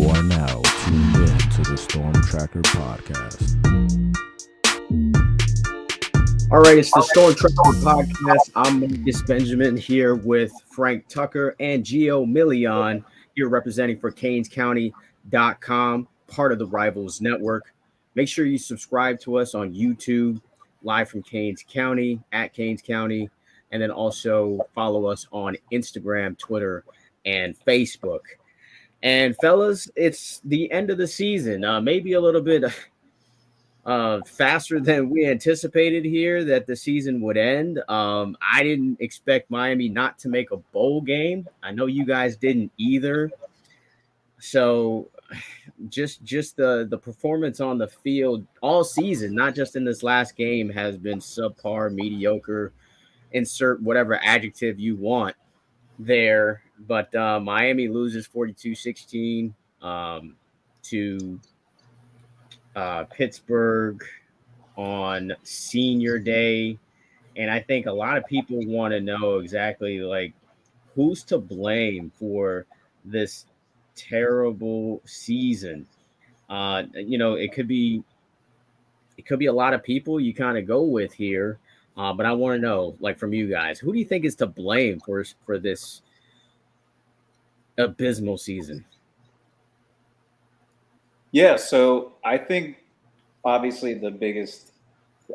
You are now tuned in to the Storm Tracker Podcast. All right, it's the Storm Tracker Podcast. I'm Marcus Benjamin here with Frank Tucker and Gio Million here representing for CanesCounty.com, part of the Rivals Network. Make sure you subscribe to us on YouTube, live from Canes County, at Canes County, and then also follow us on Instagram, Twitter, and Facebook. And fellas, it's the end of the season. Maybe a little bit faster than we anticipated here that the season would end. I didn't expect Miami not to make a bowl game. I know you guys didn't either. So just the performance on the field all season, not just in this last game, has been subpar, mediocre, insert whatever adjective you want there. But Miami loses 42-16 to Pittsburgh on senior day. And I think a lot of people want to know exactly like who's to blame for this terrible season. It could be a lot of people you kind of go with here. But I want to know, like, from you guys, who do you think is to blame for this abysmal season? Yeah, so I think obviously the biggest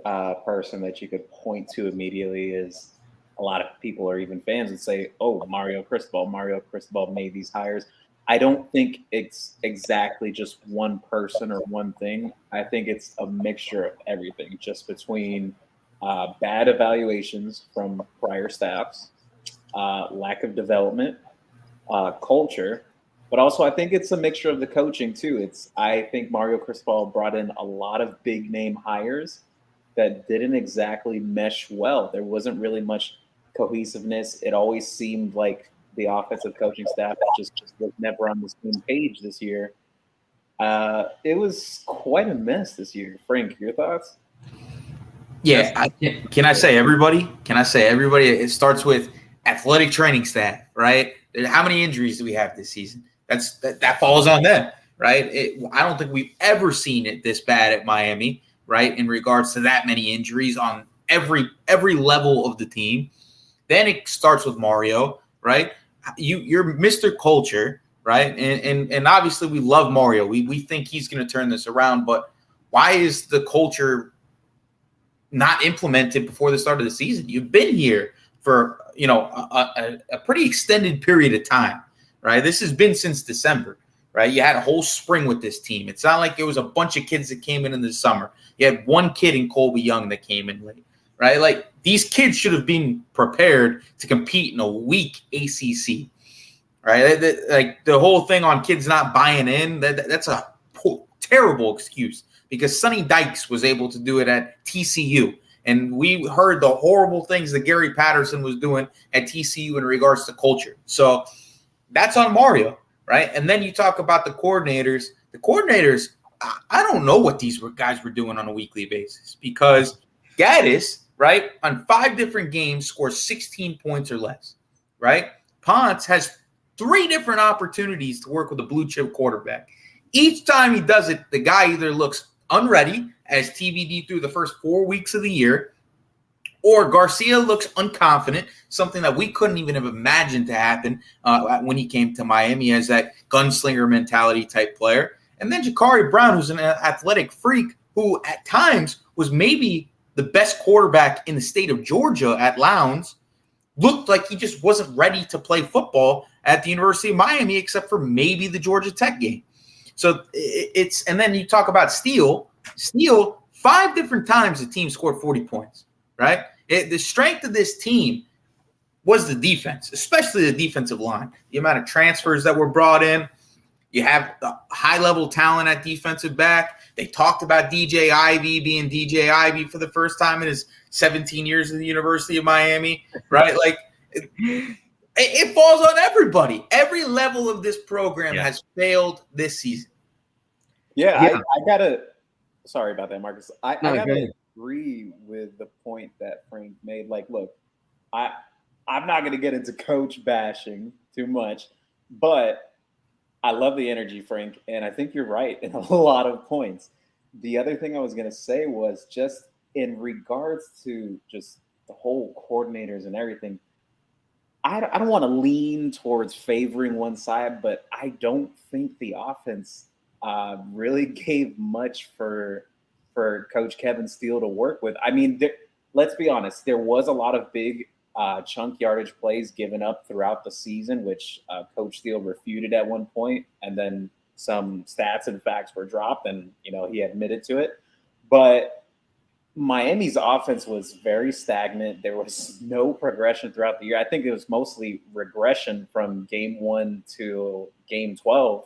person that you could point to immediately is a lot of people or even fans would say, oh, Mario Cristobal made these hires. I don't think it's exactly just one person or one thing. I think it's a mixture of everything, just between bad evaluations from prior staffs, lack of development, culture, but also I think it's a mixture of the coaching too. I think Mario Cristobal brought in a lot of big name hires that didn't exactly mesh well. There wasn't really much cohesiveness. It always seemed like the offensive coaching staff just was never on the same page this year. It was quite a mess this year. Frank, your thoughts? Yeah, can I say everybody? It starts with athletic training staff, right? How many injuries do we have this season? That falls on them, right? I don't think we've ever seen it this bad at Miami, right? In regards to that many injuries on every level of the team. Then it starts with Mario, right? You're Mr. Culture, right? And obviously we love Mario. We think he's going to turn this around, but why is the culture not implemented before the start of the season? You've been here for a pretty extended period of time, right? This has been since December, right? You had a whole spring with this team. It's not like it was a bunch of kids that came in the summer. You had one kid in Colby Young that came in late, right? Like these kids should have been prepared to compete in a weak ACC, right? Like the whole thing on kids not buying in, that's a terrible excuse because Sonny Dykes was able to do it at TCU. And we heard the horrible things that Gary Patterson was doing at TCU in regards to culture. So that's on Mario, right? And then you talk about the coordinators. The coordinators, I don't know what these guys were doing on a weekly basis because Gaddis, right, on 5 different games scores 16 points or less, right? Ponce has 3 different opportunities to work with a blue chip quarterback. Each time he does it, the guy either looks unready as TBD through the first 4 weeks of the year, or Garcia looks unconfident, something that we couldn't even have imagined to happen when he came to Miami as that gunslinger mentality type player. And then Jakari Brown, who's an athletic freak, who at times was maybe the best quarterback in the state of Georgia at Lowndes, looked like he just wasn't ready to play football at the University of Miami, except for maybe the Georgia Tech game. So and then you talk about Steele. Steele, 5 different times the team scored 40 points, right? The strength of this team was the defense, especially the defensive line. The amount of transfers that were brought in. You have the high-level talent at defensive back. They talked about DJ Ivey being DJ Ivey for the first time in his 17 years at the University of Miami, right? Like, it falls on everybody. Every level of this program has failed this season. Yeah. I gotta – sorry about that, Marcus. I gotta agree with the point that Frank made. Like, look, I'm not going to get into coach bashing too much, but I love the energy, Frank, and I think you're right in a lot of points. The other thing I was going to say was just in regards to just the whole coordinators and everything. I don't want to lean towards favoring one side, but I don't think the offense really gave much for Coach Kevin Steele to work with. I mean, let's be honest, there was a lot of big chunk yardage plays given up throughout the season, which Coach Steele refuted at one point, and then some stats and facts were dropped, and he admitted to it. But Miami's offense was very stagnant. There was no progression throughout the year. I think it was mostly regression from game 1 to game 12.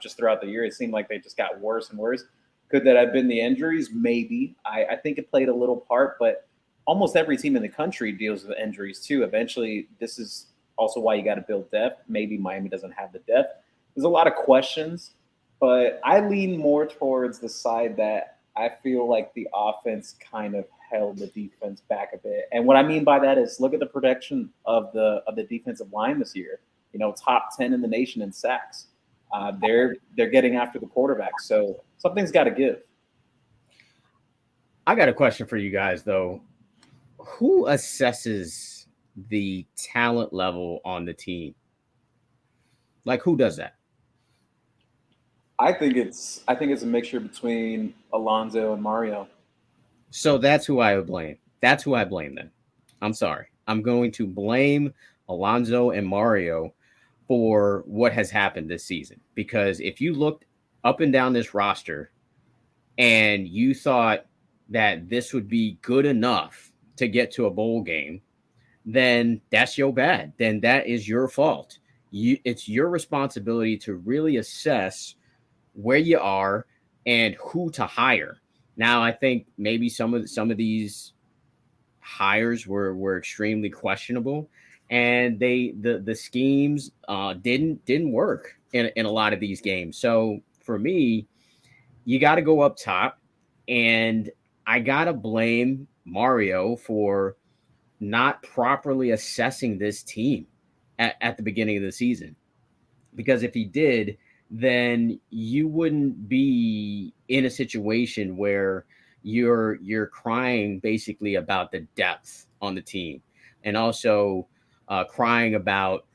Just throughout the year, it seemed like they just got worse and worse. Could that have been the injuries? Maybe. I think it played a little part, but almost every team in the country deals with injuries too. Eventually, this is also why you got to build depth. Maybe Miami doesn't have the depth. There's a lot of questions, but I lean more towards the side that I feel like the offense kind of held the defense back a bit. And what I mean by that is look at the production of the defensive line this year. Top 10 in the nation in sacks. They're getting after the quarterback. So something's got to give. I got a question for you guys, though. Who assesses the talent level on the team? Like, who does that? I think it's a mixture between Alonzo and Mario. So that's who I would blame. That's who I blame then. I'm sorry. I'm going to blame Alonzo and Mario for what has happened this season. Because if you looked up and down this roster and you thought that this would be good enough to get to a bowl game, then that's your bad. Then that is your fault. It's your responsibility to really assess where you are and who to hire. Now, I think maybe some of these hires were extremely questionable, and the schemes didn't work in a lot of these games. So for me, you got to go up top, and I got to blame Mario for not properly assessing this team at the beginning of the season. Because if he did, then you wouldn't be in a situation where you're crying basically about the depth on the team, and also crying about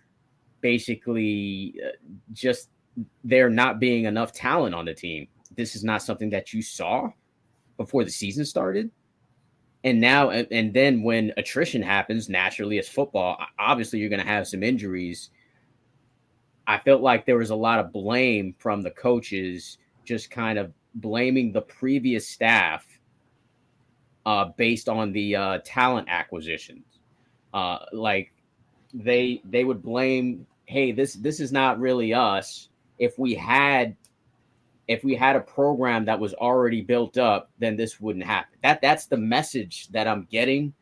basically just there not being enough talent on the team. This is not something that you saw before the season started. And now, and then when attrition happens, naturally, as football, obviously you're going to have some injuries. I felt like there was a lot of blame from the coaches, just kind of blaming the previous staff based on the talent acquisitions. Like they would blame, hey, this is not really us. If we had a program that was already built up, then this wouldn't happen. That's the message that I'm getting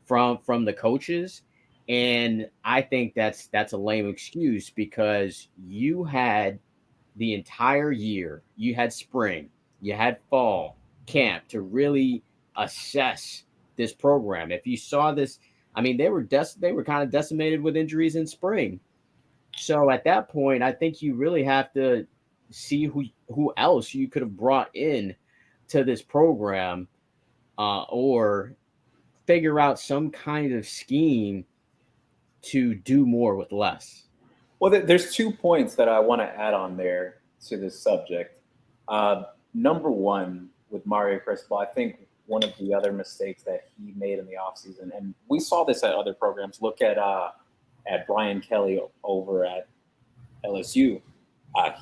from the coaches. And I think that's a lame excuse, because you had the entire year, you had spring, you had fall camp to really assess this program. If you saw this, I mean, they were kind of decimated with injuries in spring. So at that point, I think you really have to see who else you could have brought in to this program, or figure out some kind of scheme to do more with less. Well, there's 2 points that I want to add on there to this subject. Number one, with Mario Cristobal, I think one of the other mistakes that he made in the offseason, and we saw this at other programs. Look at Brian Kelly over at LSU.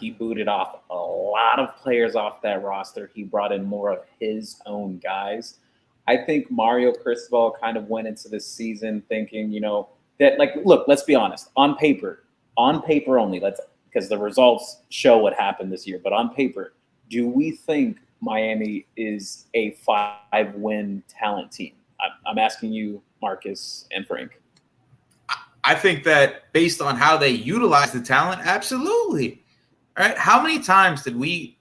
He booted off a lot of players off that roster. He brought in more of his own guys. I think Mario Cristobal kind of went into this season thinking, that, like, look, let's be honest. On paper only, because the results show what happened this year. But on paper, do we think Miami is a 5-win talent team? I'm asking you, Marcus and Frank. I think that based on how they utilize the talent, absolutely. All right. How many times did we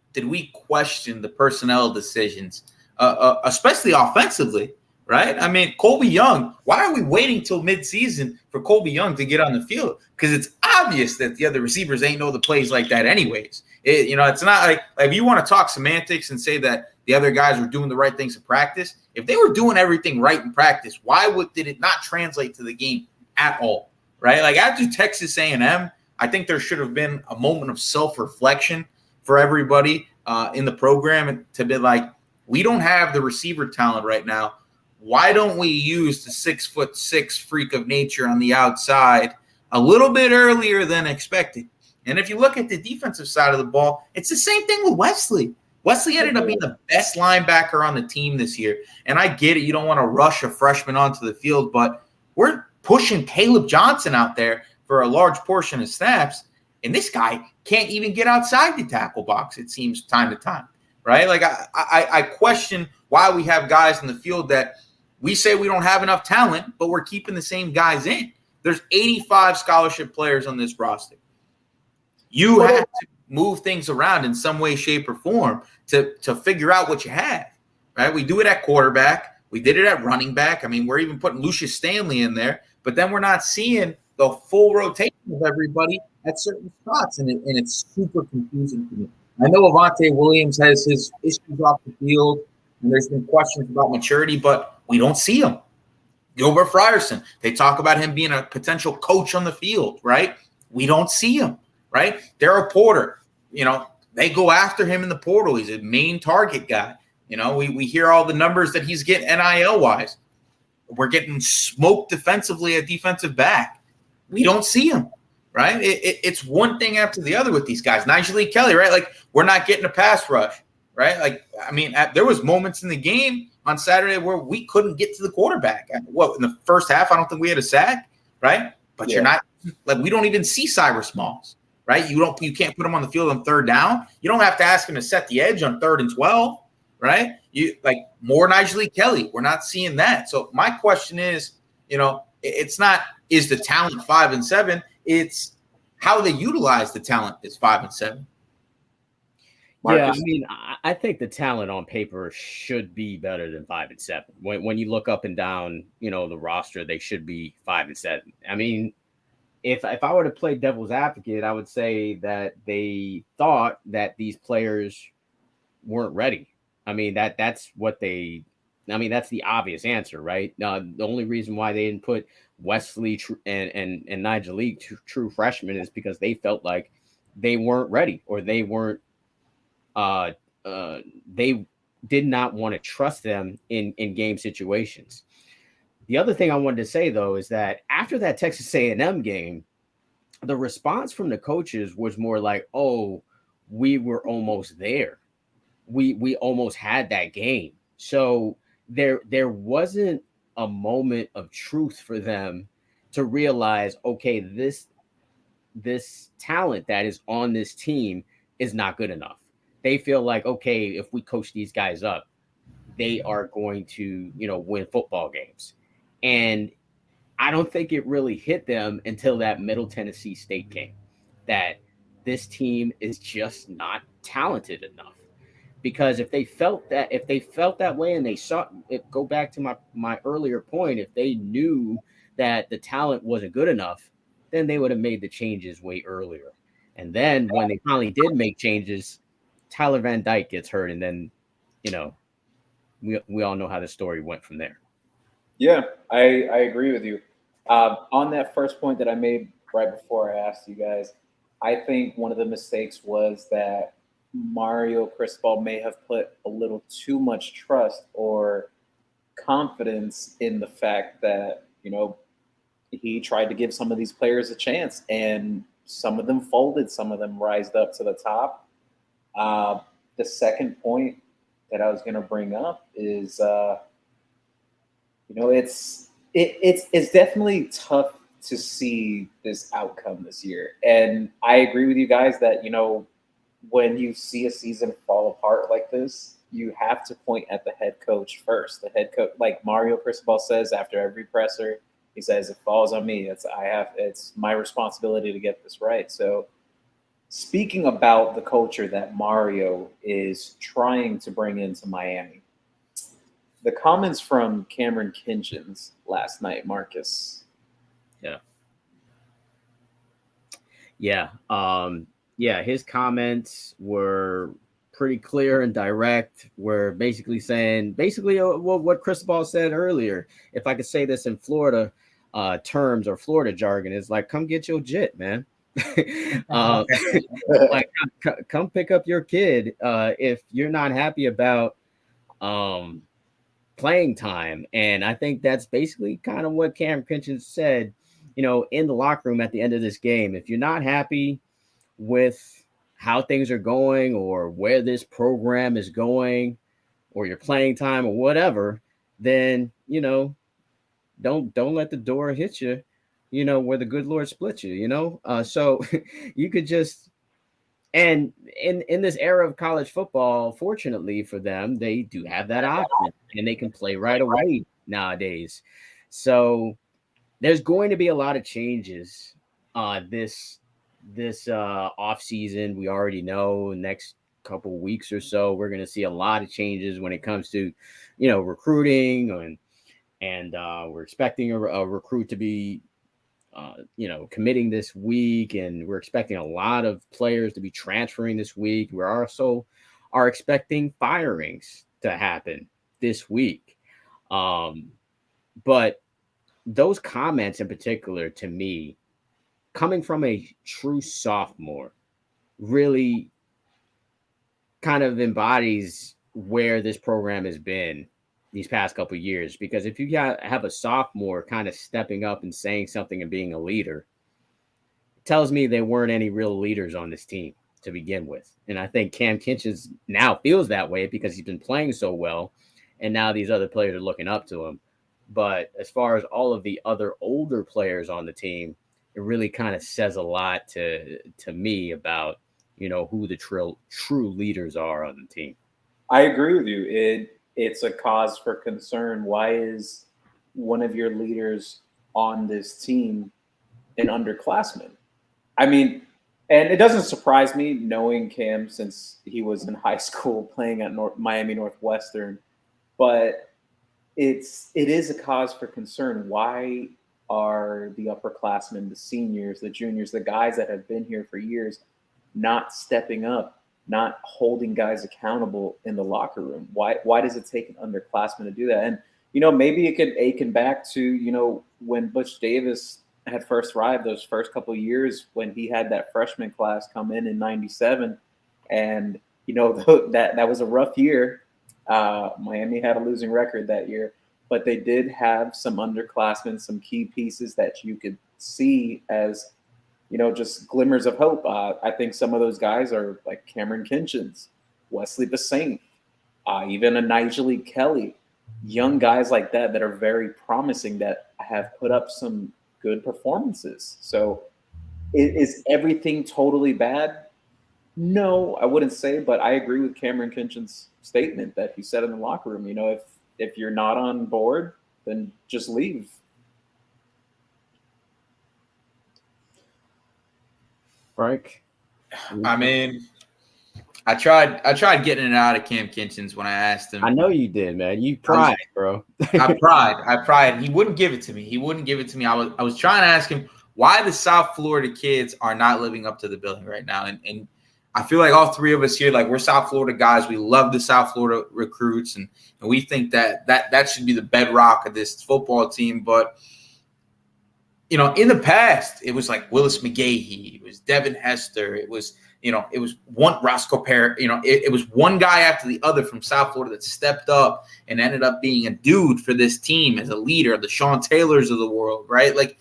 question the personnel decisions, especially offensively, right? I mean, Colby Young, why are we waiting till midseason for Colby Young to get on the field? Because it's obvious that the other receivers ain't know the plays like that anyways. It's not like if you want to talk semantics and say that the other guys were doing the right things in practice, if they were doing everything right in practice, why did it not translate to the game at all, right? Like after Texas A&M, I think there should have been a moment of self-reflection for everybody in the program to be like, we don't have the receiver talent right now. Why don't we use the 6'6" freak of nature on the outside a little bit earlier than expected? And if you look at the defensive side of the ball, it's the same thing with Wesley. Wesley ended up being the best linebacker on the team this year. And I get it. You don't want to rush a freshman onto the field, but we're pushing Caleb Johnson out there for a large portion of snaps. And this guy can't even get outside the tackle box, it seems, time to time, right? Like I question why we have guys in the field that we say we don't have enough talent, but we're keeping the same guys in. There's 85 scholarship players on this roster. You have to move things around in some way, shape, or form to figure out what you have, right? We do it at quarterback. We did it at running back. I mean, we're even putting Lucius Stanley in there, but then we're not seeing the full rotation of everybody at certain spots, and it's super confusing to me. I know Avante Williams has his issues off the field, and there's been questions about maturity, but we don't see him. Gilbert Frierson, they talk about him being a potential coach on the field, right? We don't see him, right? Darryl Porter, they go after him in the portal. He's a main target guy. We hear all the numbers that he's getting NIL-wise. We're getting smoked defensively at defensive back. We don't see him, right? It's one thing after the other with these guys. Nigel Kelly, right? Like, we're not getting a pass rush, right? Like, I mean, there was moments in the game on Saturday where we couldn't get to the quarterback. In the first half, I don't think we had a sack, right? But You're not – like, we don't even see Cyrus Moss, right? You can't put him on the field on third down. You don't have to ask him to set the edge on 3rd and 12, right? More Nigel Kelly. We're not seeing that. So my question is, it's not is the talent 5 and 7. It's how they utilize the talent is 5 and 7. Marcus? Yeah, I mean, I think the talent on paper should be better than 5 and 7. When you look up and down, the roster, they should be 5 and 7. I mean, if I were to play devil's advocate, I would say that they thought that these players weren't ready. I mean, that's the obvious answer, right? The only reason why they didn't put Wesley and Nigel Lee, true freshmen, is because they felt like they weren't ready, or they weren't. They did not want to trust them in game situations. The other thing I wanted to say, though, is that after that Texas A&M game, the response from the coaches was more like, "Oh, we were almost there. We almost had that game." So there wasn't a moment of truth for them to realize, okay, this talent that is on this team is not good enough. They feel like, okay, if we coach these guys up, they are going to, win football games. And I don't think it really hit them until that Middle Tennessee State game, that this team is just not talented enough. Because if they felt that way, and they saw it, go back to my earlier point, if they knew that the talent wasn't good enough, then they would have made the changes way earlier. And then when they finally did make changes, Tyler Van Dyke gets hurt, and then, we all know how the story went from there. Yeah, I agree with you. On that first point that I made right before I asked you guys, I think one of the mistakes was that Mario Cristobal may have put a little too much trust or confidence in the fact that, he tried to give some of these players a chance, and some of them folded, some of them rised up to the top. The second point that I was going to bring up is, it's definitely tough to see this outcome this year. And I agree with you guys that, when you see a season fall apart like this, you have to point at the head coach first. The head coach, like Mario Cristobal says after every presser, he says, "It falls on me. It's my responsibility to get this right." So, speaking about the culture that Mario is trying to bring into Miami, the comments from Cameron Kinchins last night, Marcus. Yeah. His comments were pretty clear and direct. We're basically saying what Cristobal said earlier. If I could say this in Florida terms or Florida jargon, is like, come get your jit, man. Like, come pick up your kid if you're not happy about playing time. And I think that's basically kind of what Cam Kinchins said, in the locker room at the end of this game. If you're not happy with how things are going or where this program is going or your playing time or whatever, then, don't let the door hit you, where the good Lord split you, so you could just, and in this era of college football, fortunately for them, they do have that option and they can play right away nowadays. So there's going to be a lot of changes this off season. We already know next couple weeks or so we're going to see a lot of changes when it comes to recruiting, and we're expecting a recruit to be committing this week, and we're expecting a lot of players to be transferring this week. We also are expecting firings to happen this week. But those comments in particular, to me, coming from a true sophomore, really kind of embodies where this program has been these past couple of years. Because if you have a sophomore kind of stepping up and saying something and being a leader, it tells me there weren't any real leaders on this team to begin with. And I think Cam Kinchins now feels that way because he's been playing so well, and now these other players are looking up to him. But as far as all of the other older players on the team, it really kind of says a lot to me about, who the true leaders are on the team. I agree with you. It's a cause for concern. Why is one of your leaders on this team an underclassman? I mean, and it doesn't surprise me knowing Cam since he was in high school playing at Miami Northwestern, but it is a cause for concern. Why are the upperclassmen, the seniors, the juniors, the guys that have been here for years not stepping up, not holding guys accountable in the locker room? Why does it take an underclassman to do that? And, maybe it could akin back to, when Butch Davis had first arrived, those first couple of years when he had that freshman class come in '97. And, that was a rough year. Miami had a losing record that year, but they did have some underclassmen, some key pieces that you could see as, just glimmers of hope. I think some of those guys are like Cameron Kinchins, Wesley Basaint, even a Nigel Kelly, young guys like that are very promising, that have put up some good performances. So is everything totally bad? No, I wouldn't say, but I agree with Cameron Kinchins' statement that he said in the locker room, if you're not on board, then just leave. Frank? I mean, I tried getting it out of Cam Kinchins when I asked him. I know you did, man. You pried, bro. I pried. He wouldn't give it to me. I was trying to ask him why the South Florida kids are not living up to the billing right now. And I feel like all three of us here, like, we're South Florida guys. We love the South Florida recruits, and we think that should be the bedrock of this football team. But, in the past, it was like Willis McGahee, it was Devin Hester, it was one Roscoe Parrott, it was one guy after the other from South Florida that stepped up and ended up being a dude for this team as a leader, the Sean Taylors of the world, right? Like,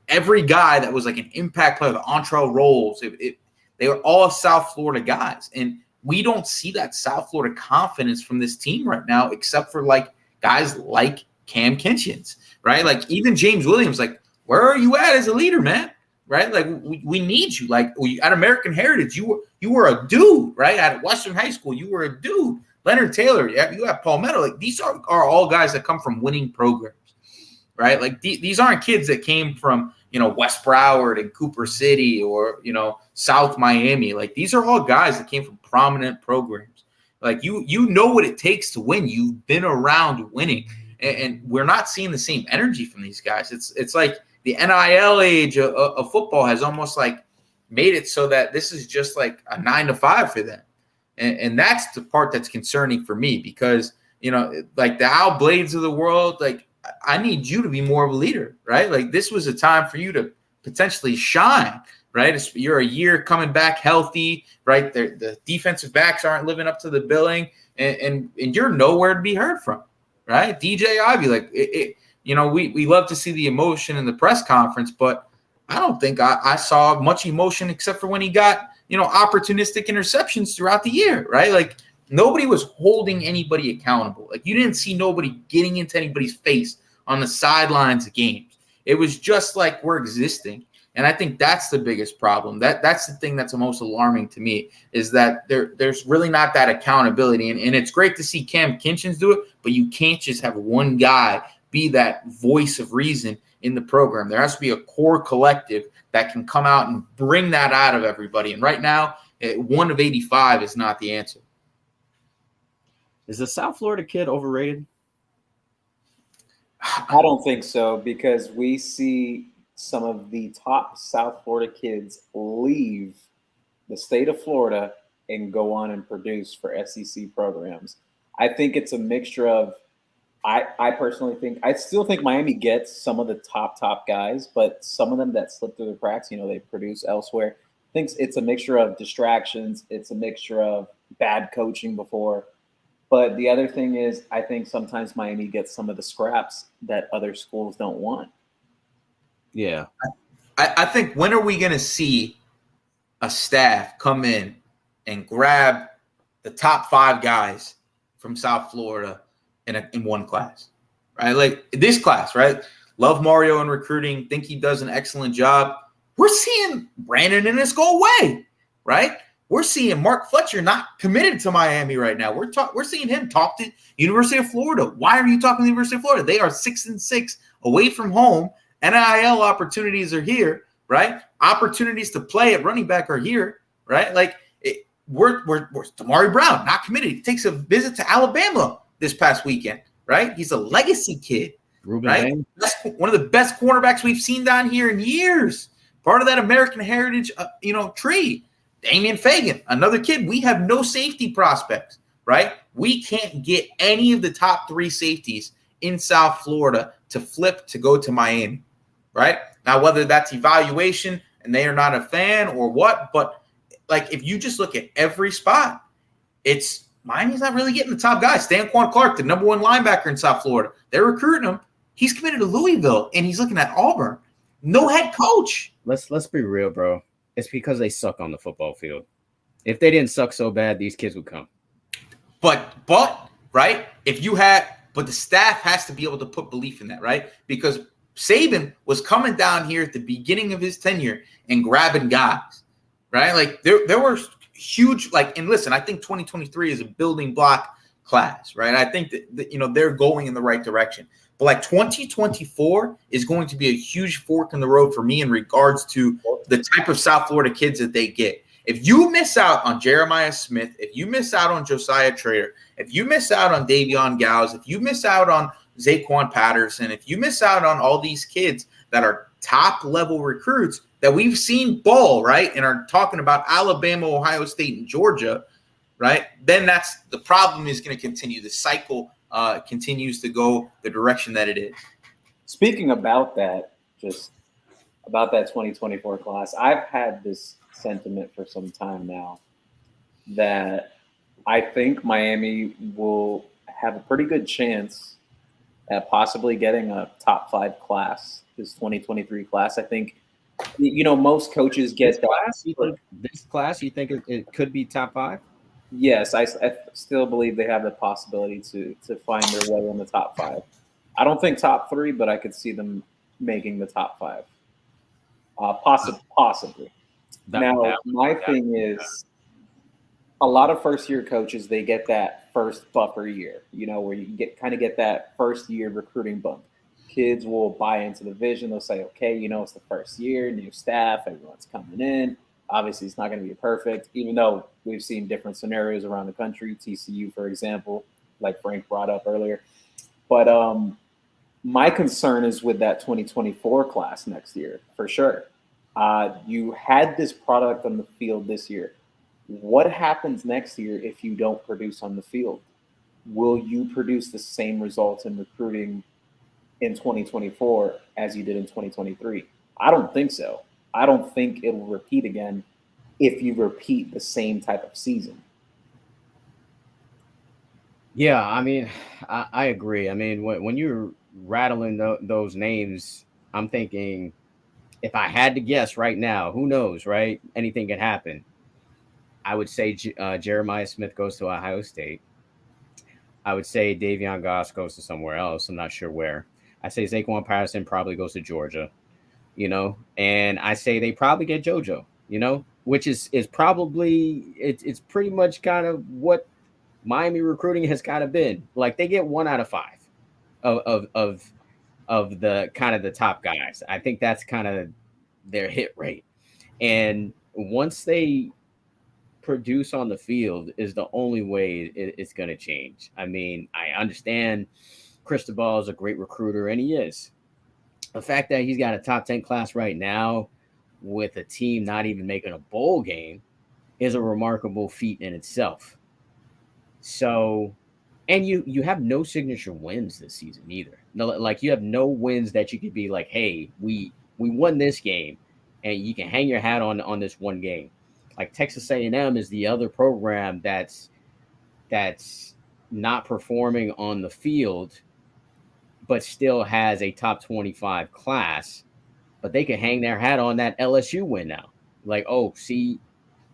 every guy that was like an impact player, the Antrell Rolls, they were all South Florida guys. And we don't see that South Florida confidence from this team right now, except for like guys like Cam Kinchins, right? Like, even James Williams, like, where are you at as a leader, man? Right? Like, we need you. Like, at American Heritage, you were a dude, right? At Western High School, you were a dude. Leonard Taylor, you have Palmetto. Like, these are all guys that come from winning programs, right? Like, these aren't kids that came from, West Broward and Cooper City or, South Miami. Like, these are all guys that came from prominent programs. Like you know what it takes to win. You've been around winning, and we're not seeing the same energy from these guys. It's like the NIL age of football has almost like made it so that this is just like a 9 to 5 for them, and that's the part that's concerning for me because like the Al Blades of the world, like I need you to be more of a leader, right? Like this was a time for you to potentially shine. Right, you're a year coming back healthy, right? The defensive backs aren't living up to the billing, and you're nowhere to be heard from, right? DJ Ivy, like we love to see the emotion in the press conference, but I don't think I saw much emotion except for when he got opportunistic interceptions throughout the year, right? Like nobody was holding anybody accountable. Like you didn't see nobody getting into anybody's face on the sidelines of games. It was just like we're existing. And I think that's the biggest problem. That's the thing that's the most alarming to me is that there's really not that accountability. And it's great to see Cam Kinchins do it, but you can't just have one guy be that voice of reason in the program. There has to be a core collective that can come out and bring that out of everybody. And right now, 1 of 85 is not the answer. Is the South Florida kid overrated? I don't think so because we see some of the top South Florida kids leave the state of Florida and go on and produce for SEC programs. I think it's a mixture of I personally think I still think Miami gets some of the top guys, but some of them that slip through the cracks, they produce elsewhere. I think it's a mixture of distractions. It's a mixture of bad coaching before. But the other thing is I think sometimes Miami gets some of the scraps that other schools don't want. Yeah. I think when are we going to see a staff come in and grab the top 5 guys from South Florida in one class, right? Like this class, right? Love Mario in recruiting. Think he does an excellent job. We're seeing Brandon Ennis go away, right? We're seeing Mark Fletcher not committed to Miami right now. We're seeing him talk to University of Florida. Why are you talking to the University of Florida? They are 6-6 away from home. NIL opportunities are here, right? Opportunities to play at running back are here, right? Like we're Damari Brown not committed. He takes a visit to Alabama this past weekend, right? He's a legacy kid, Ruben right? One of the best cornerbacks we've seen down here in years. Part of that American heritage, tree. Damian Fagan, another kid. We have no safety prospects, right? We can't get any of the top 3 safeties in South Florida to flip to go to Miami. Right? Now, whether that's evaluation and they are not a fan or what, but like if you just look at every spot, it's Miami's not really getting the top guys. Stanquan Clark, the number 1 linebacker in South Florida, they're recruiting him. He's committed to Louisville and he's looking at Auburn. No head coach. Let's be real, bro. It's because they suck on the football field. If they didn't suck so bad, these kids would come. But right? But the staff has to be able to put belief in that, right? Because Saban was coming down here at the beginning of his tenure and grabbing guys, right? Like there were huge, and listen, I think 2023 is a building block class, right? I think that they're going in the right direction. But 2024 is going to be a huge fork in the road for me in regards to the type of South Florida kids that they get. If you miss out on Jeremiah Smith, if you miss out on Josiah Trader, if you miss out on Davion Gowes, if you miss out on Zaquan Patterson, if you miss out on all these kids that are top-level recruits that we've seen ball, right, and are talking about Alabama, Ohio State, and Georgia, right, then that's the problem is going to continue. The cycle continues to go the direction that it is. Speaking about that, just about that 2024 class, I've had this sentiment for some time now that I think Miami will have a pretty good chance at possibly getting a top 5 class, this 2023 class. I think, most coaches get this class. You think it could be top 5? Yes, I still believe they have the possibility to find their way in the top 5. I don't think top 3, but I could see them making the top 5. Possibly. My thing is, a lot of first-year coaches, they get that first buffer year, where you get that first-year recruiting bump. Kids will buy into the vision. They'll say, okay, it's the first year, new staff, everyone's coming in. Obviously, it's not going to be perfect, even though we've seen different scenarios around the country. TCU, for example, like Frank brought up earlier. But my concern is with that 2024 class next year, for sure. You had this product on the field this year. What happens next year if you don't produce on the field? Will you produce the same results in recruiting in 2024 as you did in 2023? I don't think so. I don't think it'll repeat again if you repeat the same type of season. Yeah, I mean, I agree. I mean, when you're rattling those names, I'm thinking if I had to guess right now, who knows, right? Anything can happen. I would say Jeremiah Smith goes to Ohio State. I would say Davion Goss goes to somewhere else. I'm not sure where. I say Zaquan Patterson probably goes to Georgia, and I say they probably get JoJo, which is probably it's pretty much kind of what Miami recruiting has kind of been. Like they get 1 out of 5 of the kind of the top guys. I think that's kind of their hit rate. And once they produce on the field is the only way it's going to change. I mean, I understand Cristobal is a great recruiter, and he is. The fact that he's got a top 10 class right now with a team not even making a bowl game is a remarkable feat in itself. So, and you have no signature wins this season either. No, like you have no wins that you could be like, hey, we won this game, and you can hang your hat on this one game. Like Texas A&M is the other program that's not performing on the field, but still has a top 25 class. But they can hang their hat on that LSU win now. Like, oh, see,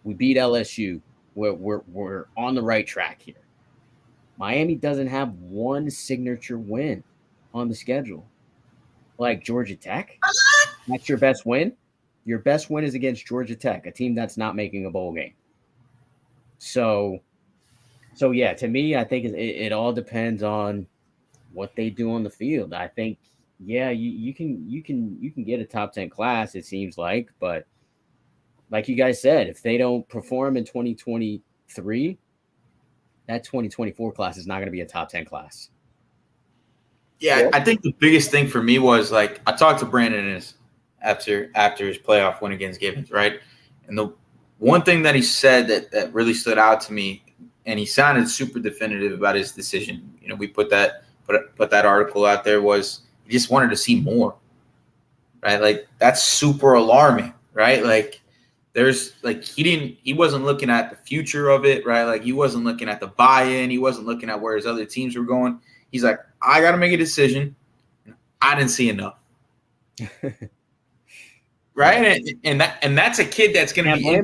we beat LSU. We're on the right track here. Miami doesn't have one signature win on the schedule. Like Georgia Tech, that's your best win. Your best win is against Georgia Tech, a team that's not making a bowl game. So yeah, to me, I think it all depends on what they do on the field. I think, yeah, you can get a top 10 class, it seems like, but like you guys said, if they don't perform in 2023, that 2024 class is not going to be a top 10 class. Yeah, I think the biggest thing for me was like I talked to Brandon after his playoff win against Gibbons, right? And the one thing that he said that really stood out to me, and he sounded super definitive about his decision. We put that article out there, was he just wanted to see more, right? Like that's super alarming, right? Like there's like he wasn't looking at the future of it, right? Like he wasn't looking at the buy-in, he wasn't looking at where his other teams were going. He's like, I got to make a decision. I didn't see enough. Right. And that's a kid that's going to be,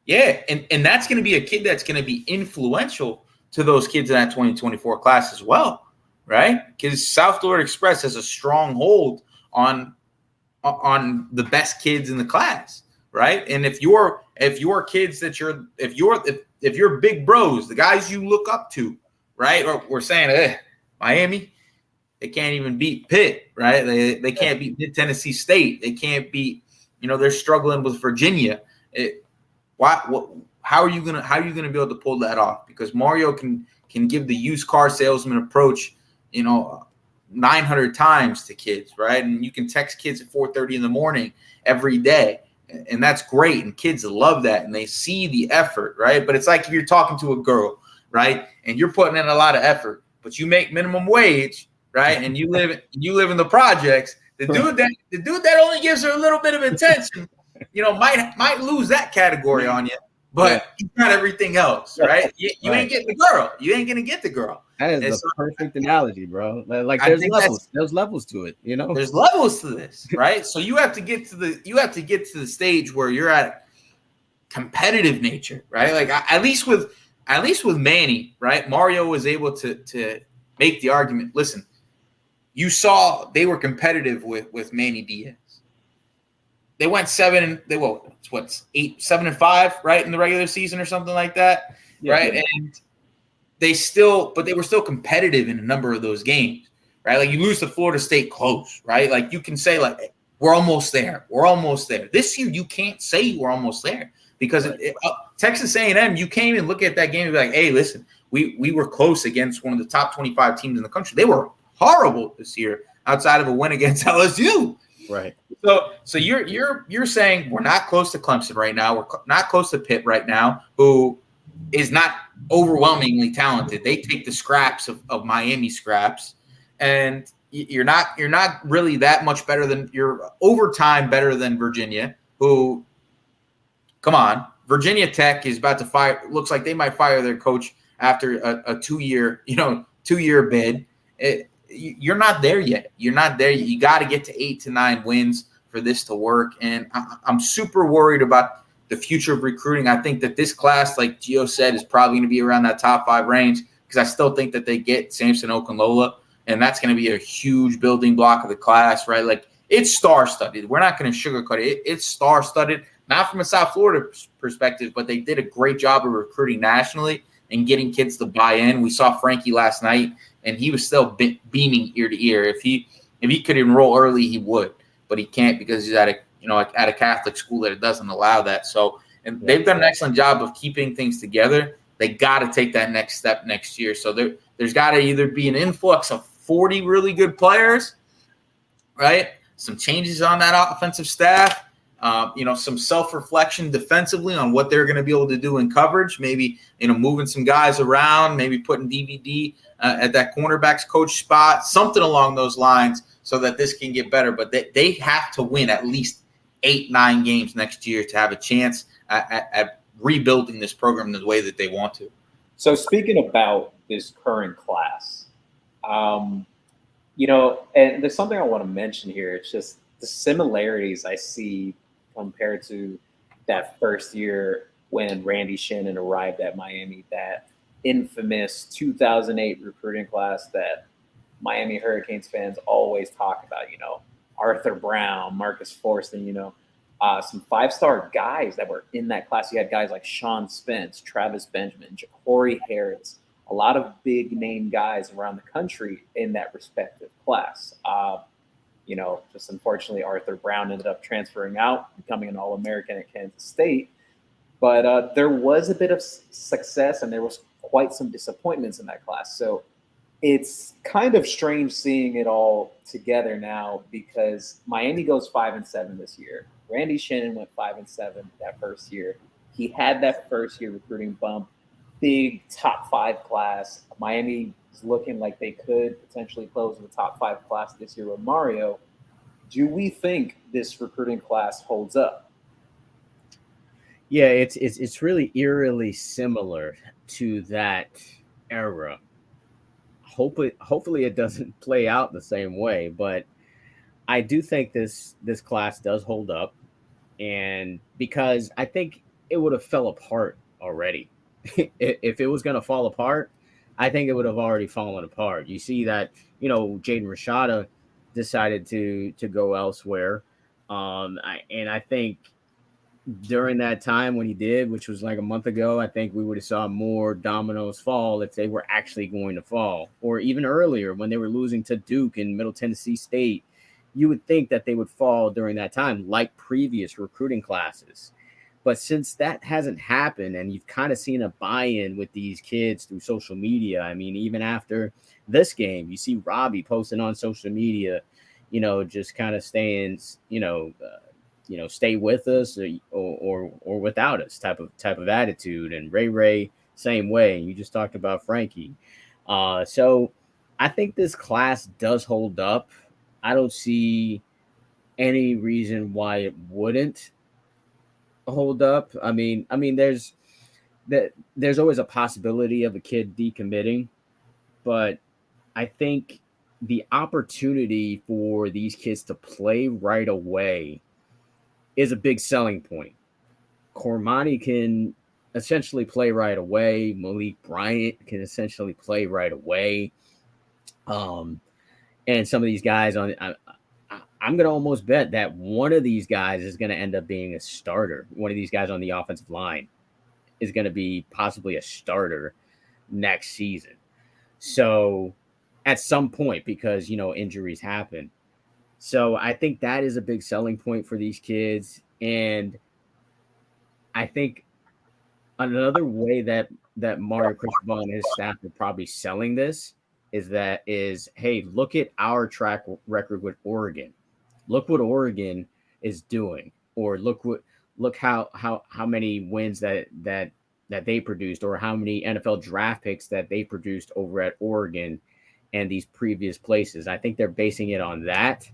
yeah. And that's going to be a kid that's going to be influential to those kids in that 2024 class as well. Right. Because South Florida Express has a strong hold on the best kids in the class. Right. And if you're kids that if you're big bros, the guys you look up to, right. Or we're saying, Miami, they can't even beat Pitt, right? They can't beat Tennessee State. They can't beat, they're struggling with Virginia. How are you gonna be able to pull that off? Because Mario can give the used car salesman approach, 900 times to kids, right? And you can text kids at 4:30 in the morning every day, and that's great. And kids love that, and they see the effort, right? But it's like if you're talking to a girl, right, and you're putting in a lot of effort, but you make minimum wage, right? And you live in the projects. The dude that only gives her a little bit of attention, might lose that category on you, but you got everything else, right? You ain't getting the girl. You ain't gonna get the girl. That is the perfect analogy, bro. Like there's levels. There's levels to it, There's levels to this, right? So you have to get to the stage where you're at competitive nature, right? Like at least with Manny, right? Mario was able to make the argument. Listen, you saw they were competitive with Manny Diaz. They went 7-5, right, in the regular season or something like that, right? And they were still competitive in a number of those games, right? Like you lose to Florida State close, right? Like you can say like we're almost there. We're almost there. This year, you can't say we're almost there because Texas A&M, you can't even look at that game and be like, hey, listen, we were close against one of the top 25 teams in the country. They were horrible this year outside of a win against LSU. Right. So you're saying we're not close to Clemson right now. We're not close to Pitt right now, who is not overwhelmingly talented. They take the scraps of Miami scraps, and you're not really that much better than you're overtime better than Virginia, who, come on, Virginia Tech is about to fire. Looks like they might fire their coach after a 2-year bid. You're not there yet. You're not there. You got to get to 8 to 9 wins for this to work. And I'm super worried about the future of recruiting. I think that this class, like Gio said, is probably going to be around that top 5 range because I still think that they get Samson Okunlola, and that's going to be a huge building block of the class, right? Like, it's star-studded. We're not going to sugarcoat it. It's star-studded, not from a South Florida perspective, but they did a great job of recruiting nationally and getting kids to buy in. We saw Frankie last night, and he was still beaming ear to ear. If he could enroll early, he would, but he can't because he's at a Catholic school that it doesn't allow that. So, and they've done an excellent job of keeping things together. They got to take that next step next year. So there's got to either be an influx of 40 really good players, right? Some changes on that offensive staff. Some self-reflection defensively on what they're going to be able to do in coverage, maybe, moving some guys around, maybe putting DVD at that cornerback's coach spot, something along those lines so that this can get better. But they have to win at least 8-9 games next year to have a chance at rebuilding this program the way that they want to. So speaking about this current class, and there's something I want to mention here. It's just the similarities I see compared to that first year when Randy Shannon arrived at Miami, that infamous 2008 recruiting class that Miami Hurricanes fans always talk about, Arthur Brown, Marcus Forston, some 5-star guys that were in that class. You had guys like Sean Spence, Travis Benjamin, Ja'Cory Harris, a lot of big name guys around the country in that respective class. Just unfortunately, Arthur Brown ended up transferring out, becoming an All-American at Kansas State. But there was a bit of success, and there was quite some disappointments in that class. So it's kind of strange seeing it all together now because Miami goes 5-7 this year. Randy Shannon went 5-7 that first year. He had that first year recruiting bump, big top 5 class. Miami is looking like they could potentially close the top 5 class this year with Mario. Do we think this recruiting class holds up? Yeah, it's really eerily similar to that era. Hopefully it doesn't play out the same way, but I do think this class does hold up, and because I think it would have fell apart already. If it was going to fall apart, I think it would have already fallen apart. You see that, Jaden Rashada decided to go elsewhere. I think during that time when he did, which was like a month ago, I think we would have saw more dominoes fall if they were actually going to fall, or even earlier when they were losing to Duke and Middle Tennessee State. You would think that they would fall during that time, like previous recruiting classes. But since that hasn't happened, and you've kind of seen a buy-in with these kids through social media, I mean, even after this game, you see Robbie posting on social media, just kind of staying, stay with us or without us type of attitude. And Ray, same way. You just talked about Frankie. So I think this class does hold up. I don't see any reason why it wouldn't hold up. I mean, there's always a possibility of a kid decommitting, but I think the opportunity for these kids to play right away is a big selling point. Cormani can essentially play right away. Malik Bryant can essentially play right away. And some of these guys I'm going to almost bet that one of these guys is going to end up being a starter. One of these guys on the offensive line is going to be possibly a starter next season. So at some point, because, injuries happen. So I think that is a big selling point for these kids. And I think another way that Mario Cristobal and his staff are probably selling this is hey, look at our track record with Oregon. Look what Oregon is doing, or look how many wins that they produced, or how many NFL draft picks that they produced over at Oregon and these previous places. I think they're basing it on that,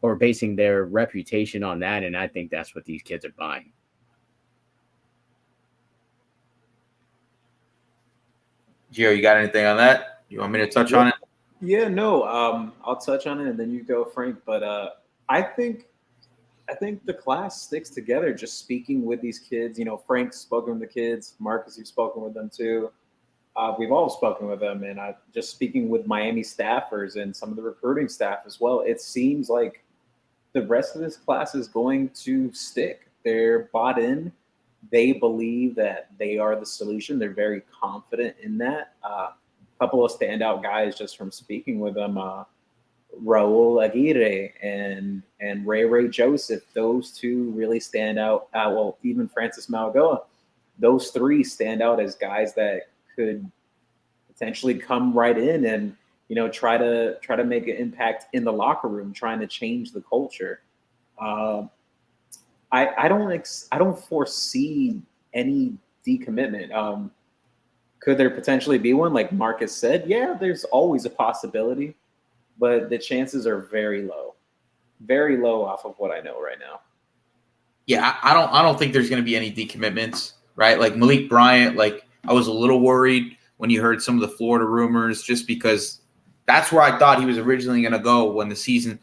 or basing their reputation on that, and I think that's what these kids are buying. Gio, you got anything on that? You want me to touch on it? Yeah, no. I'll touch on it, and then you go, Frank. But I think the class sticks together. Just speaking with these kids, Frank's spoken with the kids. Marcus, you've spoken with them too. We've all spoken with them, and just speaking with Miami staffers and some of the recruiting staff as well. It seems like the rest of this class is going to stick. They're bought in. They believe that they are the solution. They're very confident in that. A couple of standout guys just from speaking with them, Raul Aguirre and Ray Joseph. Those two really stand out. Well, even Francis Malgoa. Those three stand out as guys that could potentially come right in and try to make an impact in the locker room, trying to change the culture. I don't foresee any decommitment. Could there potentially be one? Like Marcus said, yeah, there's always a possibility, but the chances are very low off of what I know right now. Yeah, I don't think there's going to be any decommitments, right? Like Malik Bryant, like I was a little worried when you heard some of the Florida rumors, just because that's where I thought he was originally going to go when the season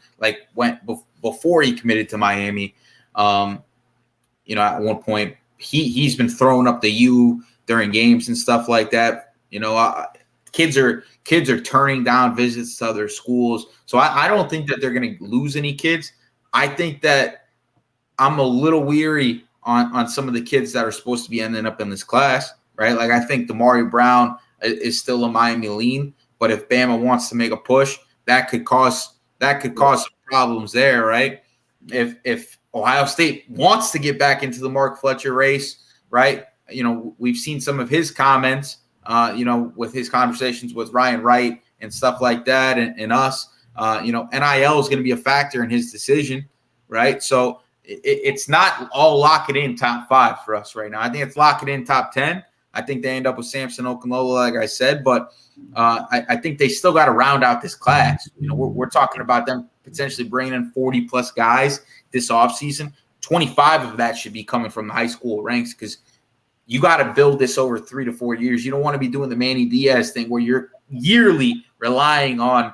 went before he committed to Miami. At one point he's been throwing up the U during games and stuff like that. Kids are turning down visits to other schools. So I don't think that they're going to lose any kids. I think that I'm a little weary on some of the kids that are supposed to be ending up in this class, right? Like I think Damari Brown is still a Miami lean, but if Bama wants to make a push, that could cause some problems there, right? If Ohio State wants to get back into the Mark Fletcher race, right? We've seen some of his comments, with his conversations with Ryan Wright and stuff like that, and us. NIL is going to be a factor in his decision, right? So it's not all lock it in top 5 for us right now. I think it's lock it in top 10. I think they end up with Samson Okunlola, like I said, but I think they still got to round out this class. We're talking about them potentially bringing in 40-plus guys this offseason. 25 of that should be coming from the high school ranks, because you got to build this over 3 to 4 years. You don't want to be doing the Manny Diaz thing where you're yearly relying on,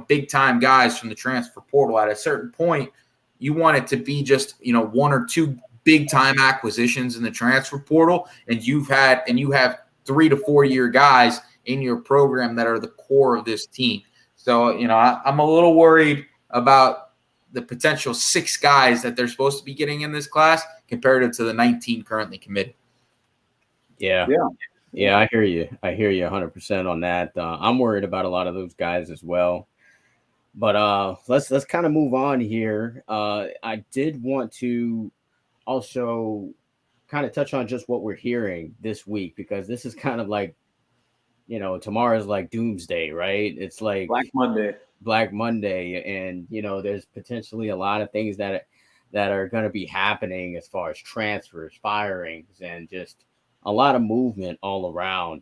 big-time guys from the transfer portal. At a certain point, you want it to be just, 1 or 2 big-time acquisitions in the transfer portal, and you have 3 to 4 year guys in your program that are the core of this team. So, I'm a little worried about the potential 6 guys that they're supposed to be getting in this class compared to the 19 currently committed. Yeah, I hear you 100% on that. I'm worried about a lot of those guys as well. But let's kind of move on here. I did want to also kind of touch on just what we're hearing this week, because this is kind of like, tomorrow's like doomsday, right? It's like Black Monday, and there's potentially a lot of things that are going to be happening as far as transfers, firings, and just a lot of movement all around.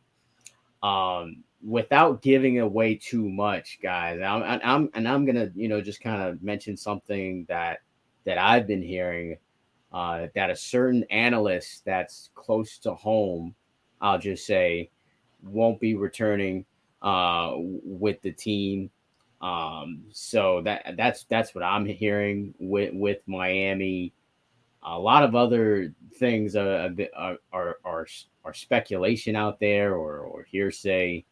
Without giving away too much, guys, I'm gonna just kind of mention something that I've been hearing, that a certain analyst that's close to home, I'll just say, won't be returning with the team. So that's what I'm hearing with Miami. A lot of other things are speculation out there, or hearsay.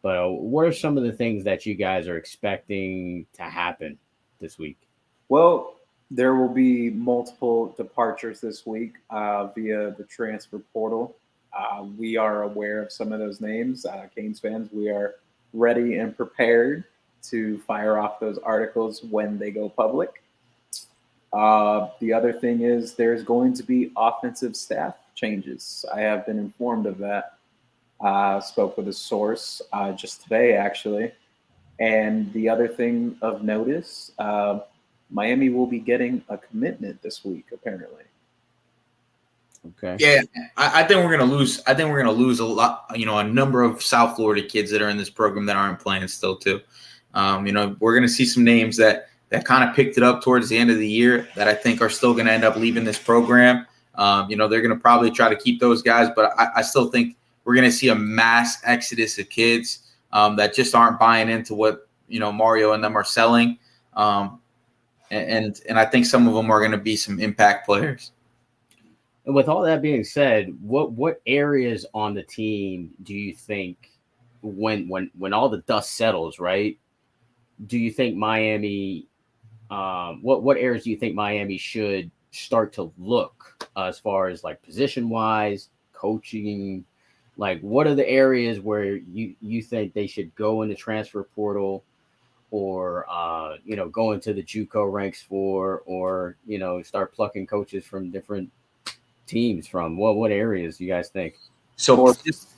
But what are some of the things that you guys are expecting to happen this week? Well, there will be multiple departures this week via the transfer portal. We are aware of some of those names. Canes fans, we are ready and prepared. to fire off those articles when they go public. The other thing is there's going to be offensive staff changes. I have been informed of that. Spoke with a source just today, actually. And the other thing of notice, Miami will be getting a commitment this week, apparently. Okay. Yeah, I think we're gonna lose. I think we're gonna lose a lot. A number of South Florida kids that are in this program that aren't playing still too. We're gonna see some names that kind of picked it up towards the end of the year that I think are still gonna end up leaving this program. They're gonna probably try to keep those guys, but I still think we're gonna see a mass exodus of kids that just aren't buying into what Mario and them are selling. And I think some of them are gonna be some impact players. And with all that being said, what areas on the team do you think when all the dust settles, right? Do you think Miami what areas do you think Miami should start to look as far as like position wise, coaching? Like what are the areas where you think they should go in the transfer portal or go into the JUCO ranks for, or start plucking coaches from different teams from? What areas do you guys think? So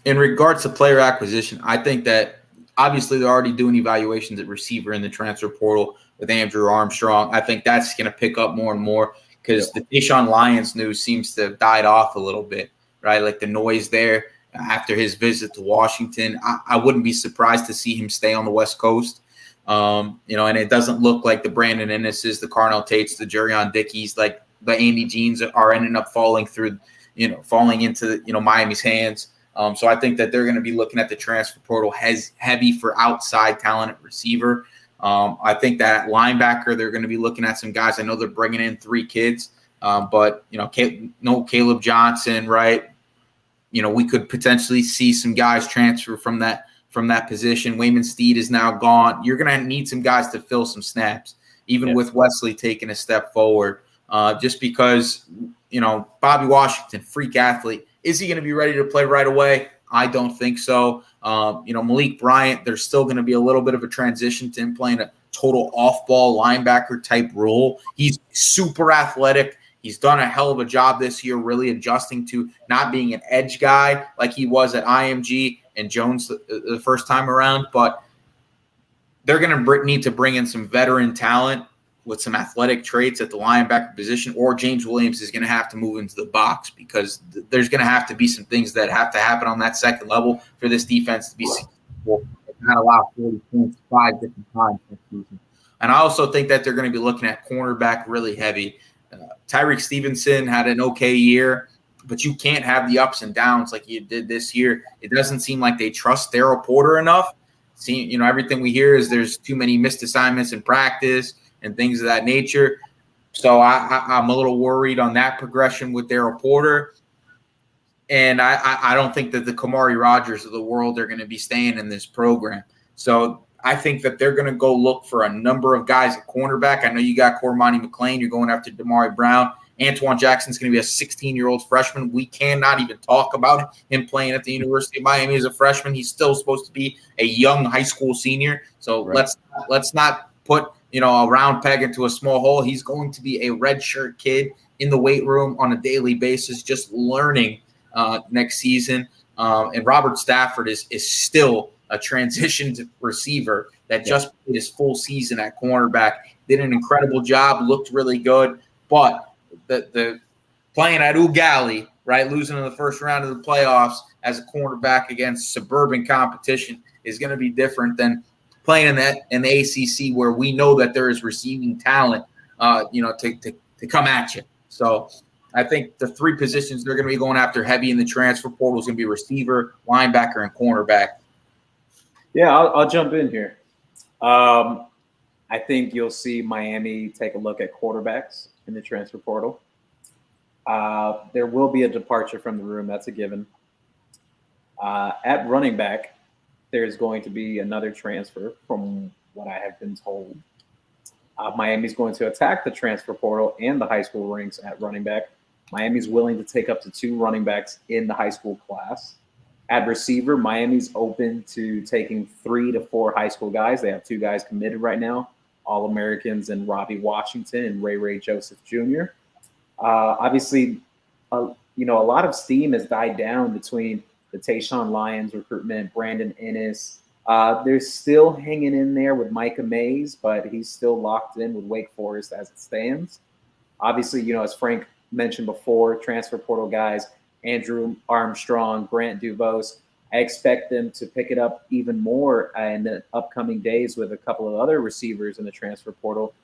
in regards to player acquisition, I think that obviously they're already doing evaluations at receiver in the transfer portal with Andrew Armstrong. I think that's going to pick up more and more because the Deshaun Lyons news seems to have died off a little bit, right? Like the noise there after his visit to Washington. I wouldn't be surprised to see him stay on the West Coast. And it doesn't look like the Brandon Ennis's, the Carnell Tates, the Jurion Dickies, like the Andy Jeans are ending up falling into Miami's hands. So I think that they're going to be looking at the transfer portal heavy for outside talent at receiver. I think that at linebacker, they're going to be looking at some guys. I know they're bringing in 3 kids, but no Caleb Johnson, right? We could potentially see some guys transfer from that position. Wayman Steed is now gone. You're going to need some guys to fill some snaps, even with Wesley taking a step forward. Just because, Bobby Washington, freak athlete. Is he going to be ready to play right away? I don't think so. Malik Bryant, there's still going to be a little bit of a transition to him playing a total off-ball linebacker type role. He's super athletic. He's done a hell of a job this year really adjusting to not being an edge guy like he was at IMG and Jones the first time around. But they're going to need to bring in some veteran talent with some athletic traits at the linebacker position, or James Williams is going to have to move into the box because there's going to have to be some things that have to happen on that second level for this defense to be successful and not allow 40 points 5 different times next season. And I also think that they're going to be looking at cornerback really heavy. Tyreek Stevenson had an okay year, but you can't have the ups and downs like you did this year. It doesn't seem like they trust Daryl Porter enough. Everything we hear is there's too many missed assignments in practice and things of that nature. So I'm a little worried on that progression with Daryl Porter. And I don't think that the Kamari Rogers of the world are going to be staying in this program. So I think that they're going to go look for a number of guys at cornerback. I know you got Cormani McLean. You're going after Damari Brown. Antoine Jackson's going to be a 16-year-old freshman. We cannot even talk about him playing at the University of Miami as a freshman. He's still supposed to be a young high school senior. So let's not put a round peg into a small hole. He's going to be a redshirt kid in the weight room on a daily basis, just learning next season. And Robert Stafford is still a transitioned receiver that just played his full season at cornerback, did an incredible job, looked really good. But the playing at Ugali, right, losing in the first round of the playoffs as a cornerback against suburban competition is going to be different than playing in the ACC where we know that there is receiving talent, to come at you. So I think the 3 positions they're going to be going after heavy in the transfer portal is going to be receiver, linebacker, and cornerback. Yeah, I'll jump in here. I think you'll see Miami take a look at quarterbacks in the transfer portal. There will be a departure from the room. That's a given. At running back, there's going to be another transfer from what I have been told. Miami's going to attack the transfer portal and the high school ranks at running back. Miami's willing to take up to 2 running backs in the high school class At receiver, Miami's open to taking 3 to 4 high school guys. They have 2 guys committed right now, All-Americans and Robbie Washington and Ray Joseph Jr. Obviously, a lot of steam has died down between the Tayshawn Lyons recruitment, Brandon Ennis. They're still hanging in there with Micah Mays, but he's still locked in with Wake Forest as it stands. Obviously, as Frank mentioned before, transfer portal guys, Andrew Armstrong, Grant Duvos. I expect them to pick it up even more in the upcoming days with a couple of other receivers in the transfer portal.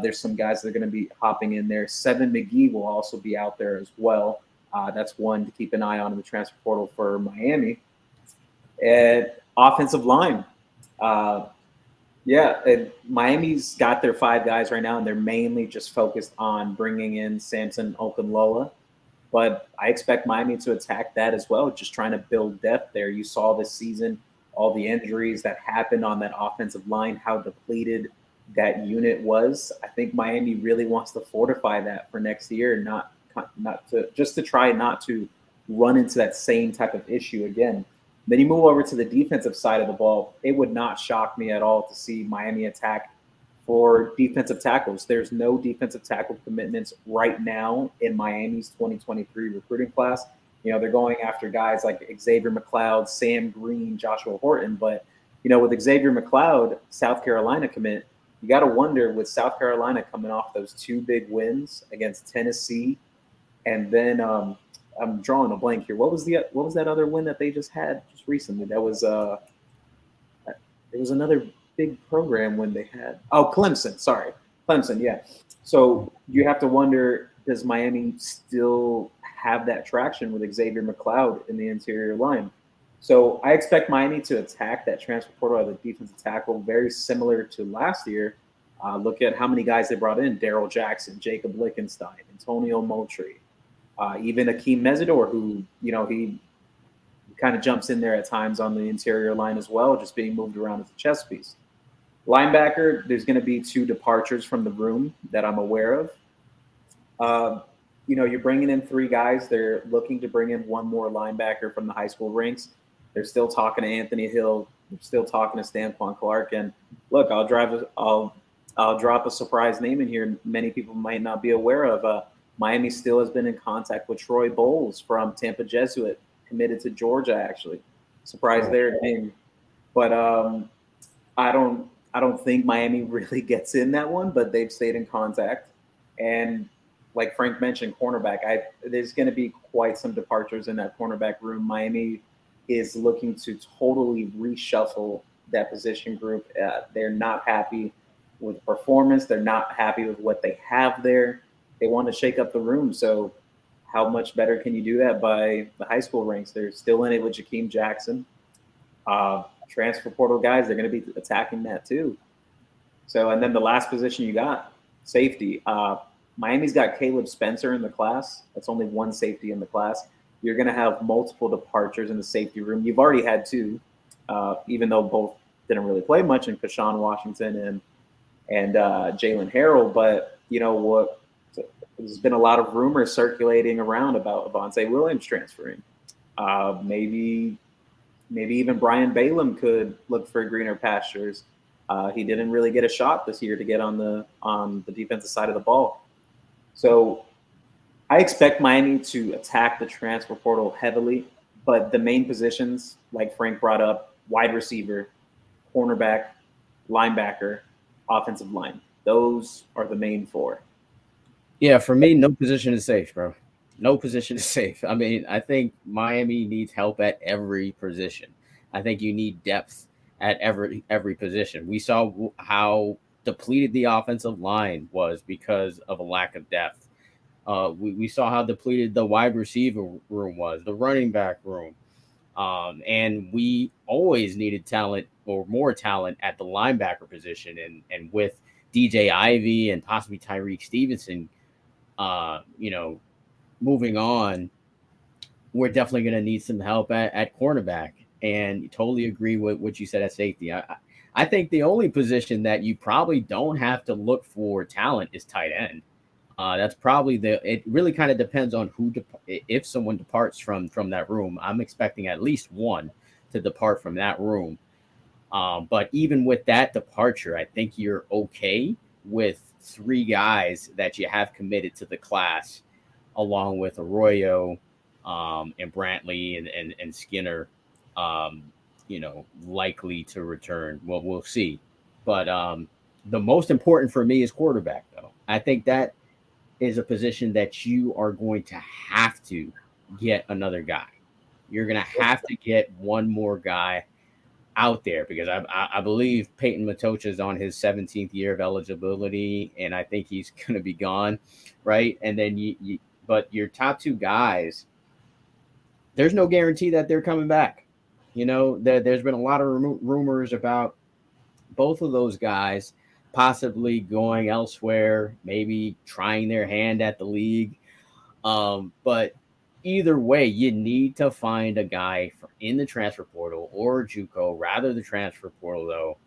There's some guys that are going to be hopping in there. Seven McGee will also be out there as well. That's one to keep an eye on in the transfer portal for Miami. And offensive line. Miami's got their 5 guys right now, and they're mainly just focused on bringing in Samson Okunlola. But I expect Miami to attack that as well, just trying to build depth there. You saw this season all the injuries that happened on that offensive line, how depleted that unit was. I think Miami really wants to fortify that for next year, and not to try not to run into that same type of issue again. Then you move over to the defensive side of the ball. It would not shock me at all to see Miami attack for defensive tackles. There's no defensive tackle commitments right now in Miami's 2023 recruiting class. They're going after guys like Xavier McLeod, Sam Green, Joshua Horton. But, with Xavier McLeod, South Carolina commit, you got to wonder, with South Carolina coming off those 2 big wins against Tennessee, and then I'm drawing a blank here. What was that other win that they just had just recently? That was it was another big program when they had Clemson, yeah. So you have to wonder, does Miami still have that traction with Xavier McLeod in the interior line? So I expect Miami to attack that transfer portal as a defensive tackle, very similar to last year. Look at how many guys they brought in: Daryl Jackson, Jacob Lickenstein, Antonio Moultrie, even Akeem Mesidor, who he kind of jumps in there at times on the interior line as well, just being moved around as a chess piece. Linebacker, there's going to be 2 departures from the room that I'm aware of. You're bringing in 3 guys. They're looking to bring in 1 more linebacker from the high school ranks. They're still talking to Anthony Hill. They're still talking to Stanquan Clark. And look, I'll drop a surprise name in here many people might not be aware of. Miami still has been in contact with Troy Bowles from Tampa Jesuit, committed to Georgia, actually. Surprise there. But I don't think Miami really gets in that one, but they've stayed in contact. And like Frank mentioned, cornerback, there's going to be quite some departures in that cornerback room. Miami is looking to totally reshuffle that position group. They're not happy with performance. They're not happy with what they have there. They want to shake up the room. So how much better can you do that by the high school ranks? They're still in it with Jakeem Jackson. Transfer portal guys, they're going to be attacking that too. So, and then the last position you got, safety. Miami's got Caleb Spencer in the class. That's only 1 safety in the class. You're going to have multiple departures in the safety room. You've already had 2, even though both didn't really play much in Kashawn Washington and Jalen Harrell. But what? There's been a lot of rumors circulating around about Avonte Williams transferring. Maybe even Brian Balaam could look for greener pastures. He didn't really get a shot this year to get on the defensive side of the ball. So I expect Miami to attack the transfer portal heavily, but the main positions, like Frank brought up, wide receiver, cornerback, linebacker, offensive line. Those are the main 4. Yeah, for me, no position is safe, bro. No position is safe. I mean, I think Miami needs help at every position. I think you need depth at every position. We saw how depleted the offensive line was because of a lack of depth. We saw how depleted the wide receiver room was, the running back room. And we always needed talent or more talent at the linebacker position. And with DJ Ivy and possibly Tyreek Stevenson, moving on, we're definitely going to need some help at cornerback. And totally agree with what you said at safety. I think the only position that you probably don't have to look for talent is tight end. That's probably it really kind of depends on if someone departs from that room. I'm expecting at least one to depart from that room. But even with that departure, I think you're okay with three guys that you have committed to the class, along with Arroyo, and Brantley and Skinner, likely to return. Well, we'll see. But the most important for me is quarterback, though. I think that is a position that you are going to have to get another guy. You're going to have to get one more guy out there because I believe Peyton Matocha is on his 17th year of eligibility, and I think he's going to be gone, right? And then but your top two guys, there's no guarantee that they're coming back. There's been a lot of rumors about both of those guys possibly going elsewhere, maybe trying their hand at the league. But either way, you need to find a guy in the transfer portal or JUCO, rather the transfer portal though,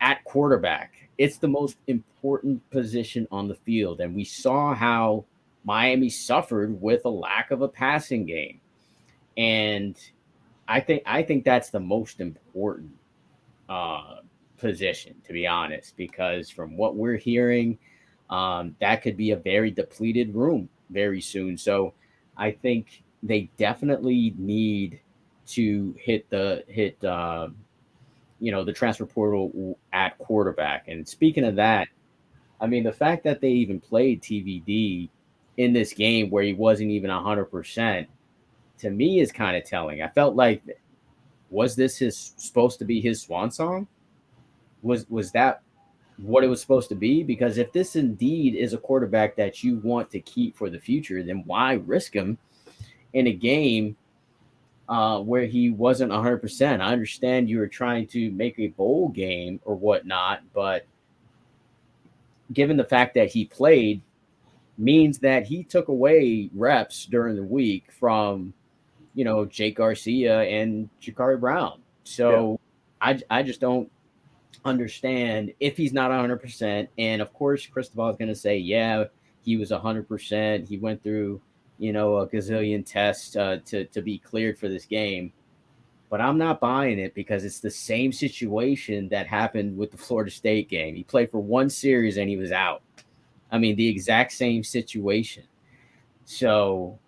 at quarterback. It's the most important position on the field, and we saw how Miami suffered with a lack of a passing game, and I think that's the most important position, to be honest, because from what we're hearing, that could be a very depleted room very soon. So I think they definitely need to hit the transfer portal at quarterback. And speaking of that, I mean, the fact that they even played TVD in this game where he wasn't even 100%, to me is kind of telling. I felt like, was this supposed to be his swan song? Was that what it was supposed to be? Because if this indeed is a quarterback that you want to keep for the future, then why risk him in a game where he wasn't 100%? I understand you were trying to make a bowl game or whatnot, but given the fact that he played means that he took away reps during the week from, Jake Garcia and Jakari Brown. So yeah. I just don't understand if he's not 100%. And of course, Cristobal is going to say, yeah, he was 100%. He went through, a gazillion tests to be cleared for this game. But I'm not buying it because it's the same situation that happened with the Florida State game. He played for one series and he was out. I mean, the exact same situation. So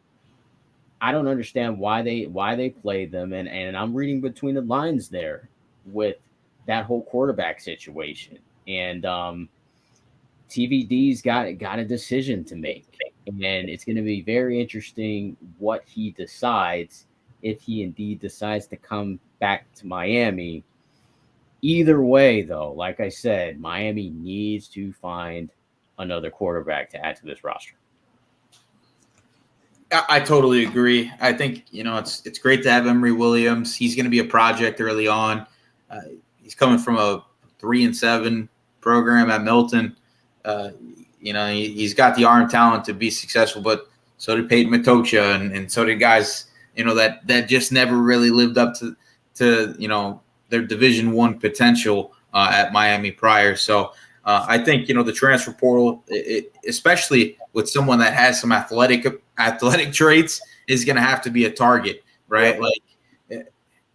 I don't understand why they played them. And I'm reading between the lines there with that whole quarterback situation. And TVD's got a decision to make. And it's going to be very interesting what he decides, if he indeed decides to come back to Miami. Either way, though, like I said, Miami needs to find another quarterback to add to this roster. I totally agree. I think, it's great to have Emory Williams. He's going to be a project early on. He's coming from a 3-7 program at Milton. He's got the arm talent to be successful, but so did Peyton Matocha, and so did guys, that just never really lived up to their Division I potential at Miami prior. So I think, the transfer portal, especially with someone that has some athletic traits, is going to have to be a target, right? Yeah.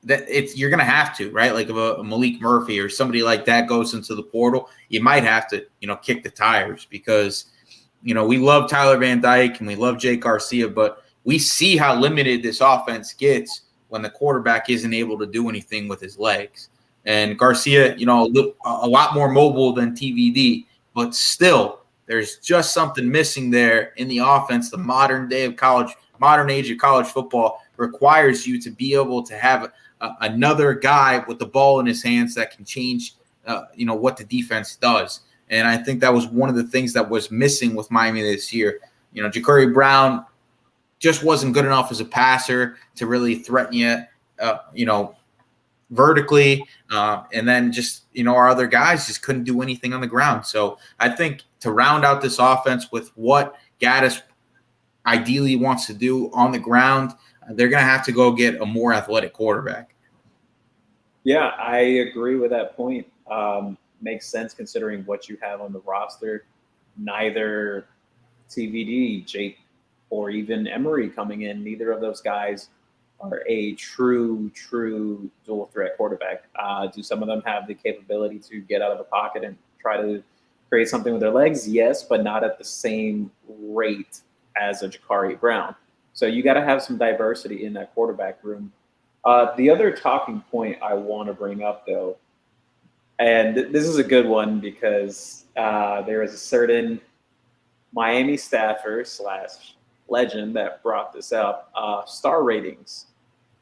Like you're going to have to, right? Like if a Malik Murphy or somebody like that goes into the portal, you might have to, kick the tires because, we love Tyler Van Dyke and we love Jake Garcia, but we see how limited this offense gets when the quarterback isn't able to do anything with his legs. And Garcia, a lot more mobile than TVD, but still there's just something missing there in the offense. The modern age of college football requires you to be able to have another guy with the ball in his hands that can change, what the defense does. And I think that was one of the things that was missing with Miami this year. Jakari Brown just wasn't good enough as a passer to really threaten you, vertically. And then just, our other guys just couldn't do anything on the ground. So I think to round out this offense with what Gaddis ideally wants to do on the ground, they're going to have to go get a more athletic quarterback. Yeah, I agree with that point. Makes sense considering what you have on the roster. Neither TVD, Jake, or even Emery coming in. Neither of those guys are a true dual threat quarterback. Do some of them have the capability to get out of the pocket and try to create something with their legs? Yes, but not at the same rate as a Jakari Brown. So you got to have some diversity in that quarterback room. The other talking point I want to bring up, though, and this is a good one because there is a certain Miami staffer / legend that brought this up. Star ratings.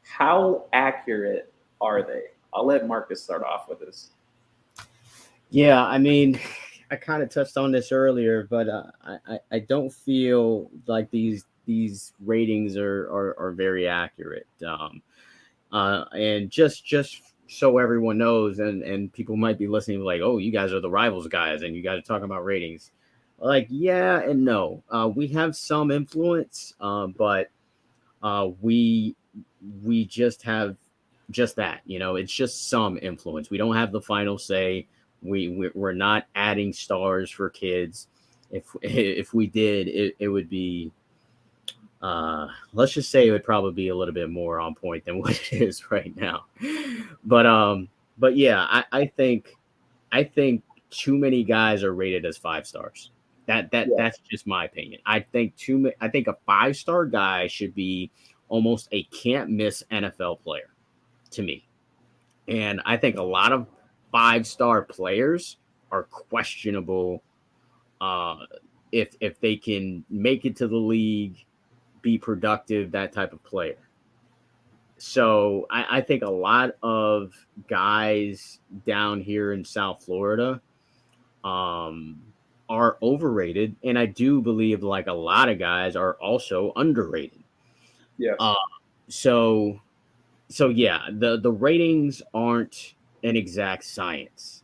How accurate are they? I'll let Marcus start off with this. Yeah, I mean, I kind of touched on this earlier, but I don't feel like these ratings are very accurate. And just so everyone knows, and people might be listening like, oh, you guys are the Rivals guys, and you guys are talking about ratings. Like, yeah and no. We have some influence, but we just have just that. It's just some influence. We don't have the final say. We're not adding stars for kids. If we did, it would be. Let's just say it would probably be a little bit more on point than what it is right now. But yeah, I think too many guys are rated as 5 stars. That's just my opinion. I think a 5-star guy should be almost a can't miss NFL player to me. And I think a lot of 5-star players are questionable if they can make it to the league, be productive, that type of player. So I think a lot of guys down here in South Florida are overrated, and I do believe like a lot of guys are also underrated. Yeah. So yeah, the ratings aren't an exact science,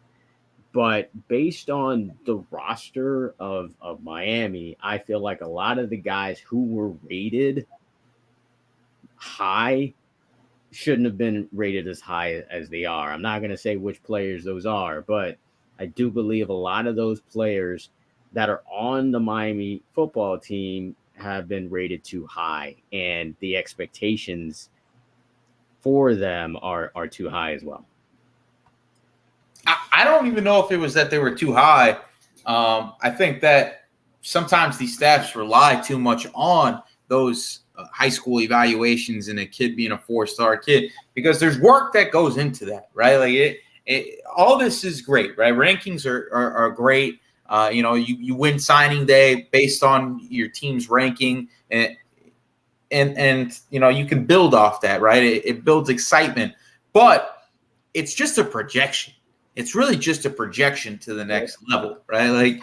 but based on the roster of Miami, I feel like a lot of the guys who were rated high shouldn't have been rated as high as they are. I'm not going to say which players those are, but I do believe a lot of those players that are on the Miami football team have been rated too high, and the expectations for them are too high as well. I don't even know if it was that they were too high. I think that sometimes these staffs rely too much on those high school evaluations and a kid being a 4-star kid, because there's work that goes into that, right? Like all this is great, right? Rankings are great. You win signing day based on your team's ranking, and you can build off that, right? It builds excitement, but it's just a projection. It's really just a projection to the next level, right? Like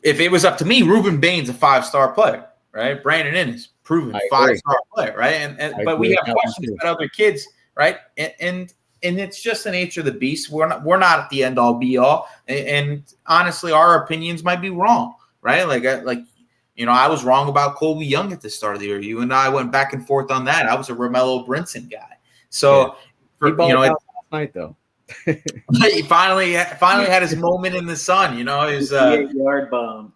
if it was up to me, Ruben Bain's a 5-star player, right? Brandon Innes, proven 5-star player, right? But we have questions about other kids, right? And it's just the nature of the beast. We're not at the end all be all, and honestly, our opinions might be wrong, right? I was wrong about Colby Young at the start of the year. You and I went back and forth on that. I was a Romello Brinson guy. So last night though. He finally had his moment in the sun. He was 8-yard bomb.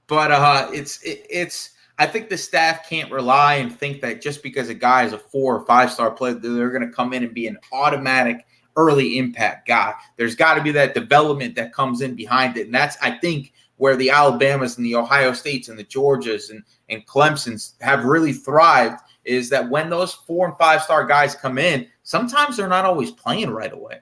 But it's I think the staff can't rely and think that just because a guy is a 4 or 5-star player, they're going to come in and be an automatic early impact guy. There's got to be that development that comes in behind it, and that's, I think, where the Alabamas and the Ohio States and the Georgias and Clemsons have really thrived, is that when those 4 and 5-star guys come in, sometimes they're not always playing right away,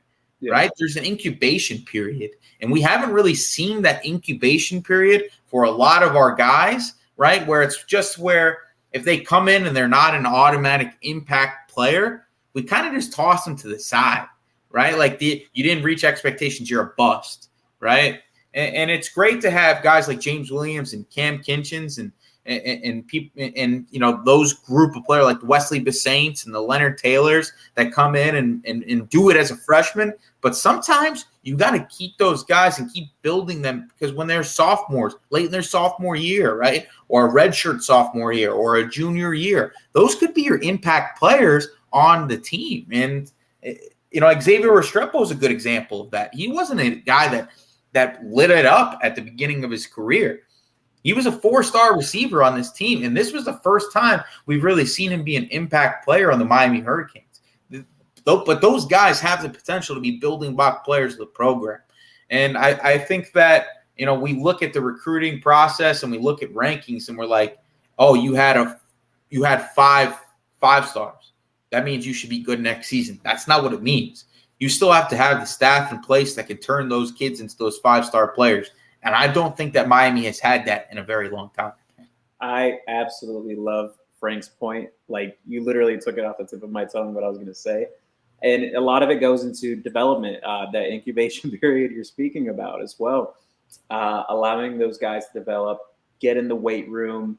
right? There's an incubation period, and we haven't really seen that incubation period for a lot of our guys, right? Where it's just where if they come in and they're not an automatic impact player, we kind of just toss them to the side, right? Like you didn't reach expectations, you're a bust, right? And it's great to have guys like James Williams and Cam Kinchins and people and those group of players like Wesley Besaints and the Leonard Taylors that come in and do it as a freshman. But sometimes you got to keep those guys and keep building them, because when they're sophomores, late in their sophomore year, right, or a redshirt sophomore year or a junior year, those could be your impact players on the team. And Xavier Restrepo is a good example of that. He wasn't a guy that lit it up at the beginning of his career. He was a 4-star receiver on this team, and this was the first time we've really seen him be an impact player on the Miami Hurricanes. But those guys have the potential to be building block players of the program. And I think that, we look at the recruiting process and we look at rankings and we're like, oh, you had 5 stars. That means you should be good next season. That's not what it means. You still have to have the staff in place that can turn those kids into those 5-star players. And I don't think that Miami has had that in a very long time. I absolutely love Frank's point. Like, you literally took it off the tip of my tongue, what I was going to say. And a lot of it goes into development, that incubation period you're speaking about as well. Allowing those guys to develop, get in the weight room,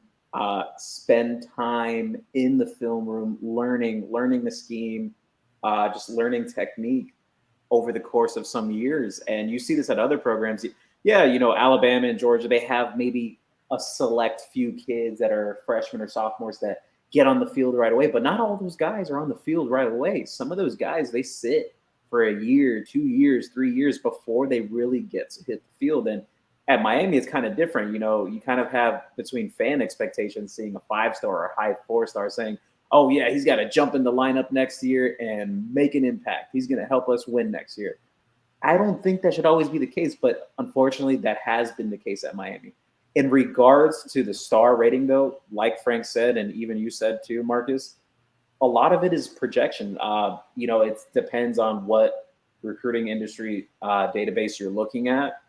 spend time in the film room, learning the scheme, just learning technique over the course of some years. And you see this at other programs. Yeah, Alabama and Georgia, they have maybe a select few kids that are freshmen or sophomores that get on the field right away, but not all those guys are on the field right away. Some of those guys, they sit for a year, 2 years, 3 years before they really get to hit the field. And at Miami, it's kind of different. You kind of have between fan expectations, seeing a 5-star or a high 4-star saying, oh yeah, he's got to jump in the lineup next year and make an impact. He's going to help us win next year. I don't think that should always be the case, but unfortunately that has been the case at Miami. In regards to the star rating, though, like Frank said, and even you said too, Marcus, a lot of it is projection. It depends on what recruiting industry database you're looking at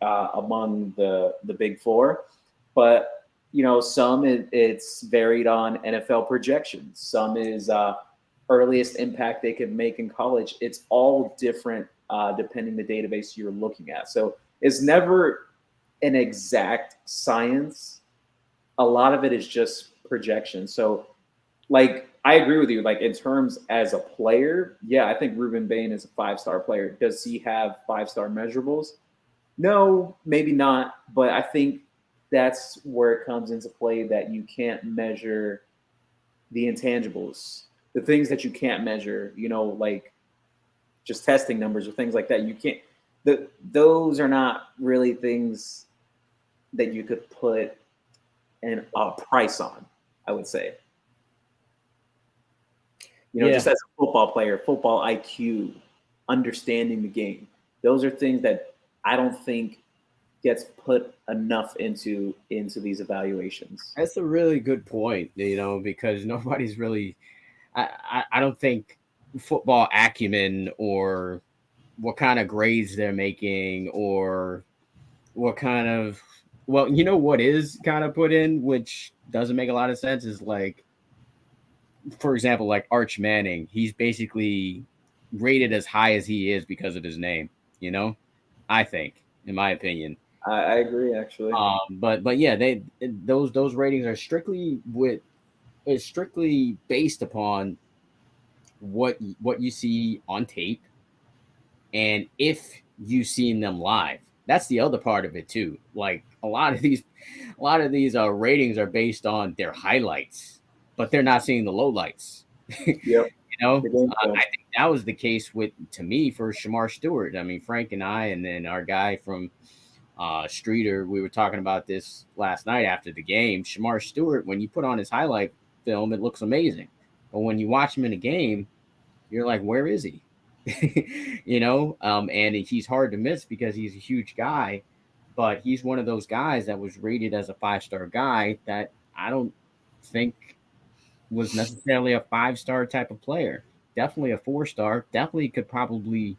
among the big four. But, some it's varied on NFL projections. Some is earliest impact they could make in college. It's all different depending the database you're looking at. So it's never an exact science. A lot of it is just projection. So, like, I agree with you. Like, in terms as a player, yeah, I think Ruben Bain is a 5-star player. Does he have 5-star measurables? No, maybe not. But I think that's where it comes into play, that you can't measure the intangibles, the things that you can't measure, like just testing numbers or things like that. You can't, those are not really things that you could put a price on, I would say. Just as a football player, football IQ, understanding the game. Those are things that I don't think gets put enough into these evaluations. That's a really good point, because nobody's really, I don't think football acumen or what kind of grades they're making or what kind of, what is kind of put in, which doesn't make a lot of sense, is like, for example, like Arch Manning, he's basically rated as high as he is because of his name, I think, in my opinion. I agree, actually. But yeah, those ratings are strictly based upon what you see on tape, and if you've seen them live. That's the other part of it too. Like a lot of these ratings are based on their highlights, but they're not seeing the lowlights. Yep. I think that was the case for Shamar Stewart. I mean, Frank and I, and then our guy from Streeter, we were talking about this last night after the game. Shamar Stewart, when you put on his highlight film, it looks amazing. But when you watch him in a game, you're like, where is he? And he's hard to miss because he's a huge guy, but he's one of those guys that was rated as a 5-star guy that I don't think was necessarily a 5-star type of player. Definitely a 4-star, definitely could probably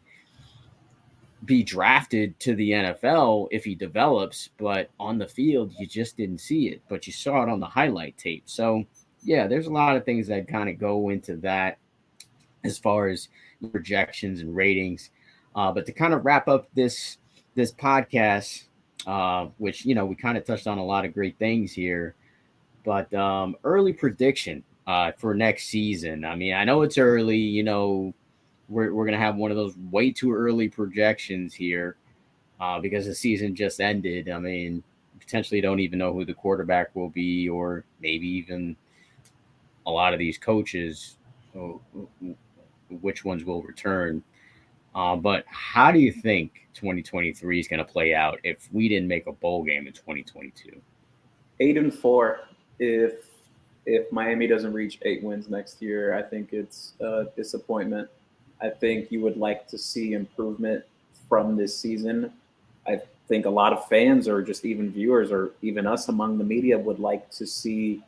be drafted to the NFL if he develops, but on the field, you just didn't see it, but you saw it on the highlight tape. So yeah, there's a lot of things that kind of go into that as far as projections and ratings. But to kind of wrap up this podcast, which, we kind of touched on a lot of great things here, but early prediction for next season. I mean, I know it's early, we're going to have one of those way too early projections here because the season just ended. I mean, potentially don't even know who the quarterback will be, or maybe even a lot of these coaches, which ones will return. But how do you think 2023 is going to play out if we didn't make a bowl game in 2022? 8-4. If Miami doesn't reach 8 wins next year, I think it's a disappointment. I think you would like to see improvement from this season. I think a lot of fans or just even viewers or even us among the media would like to see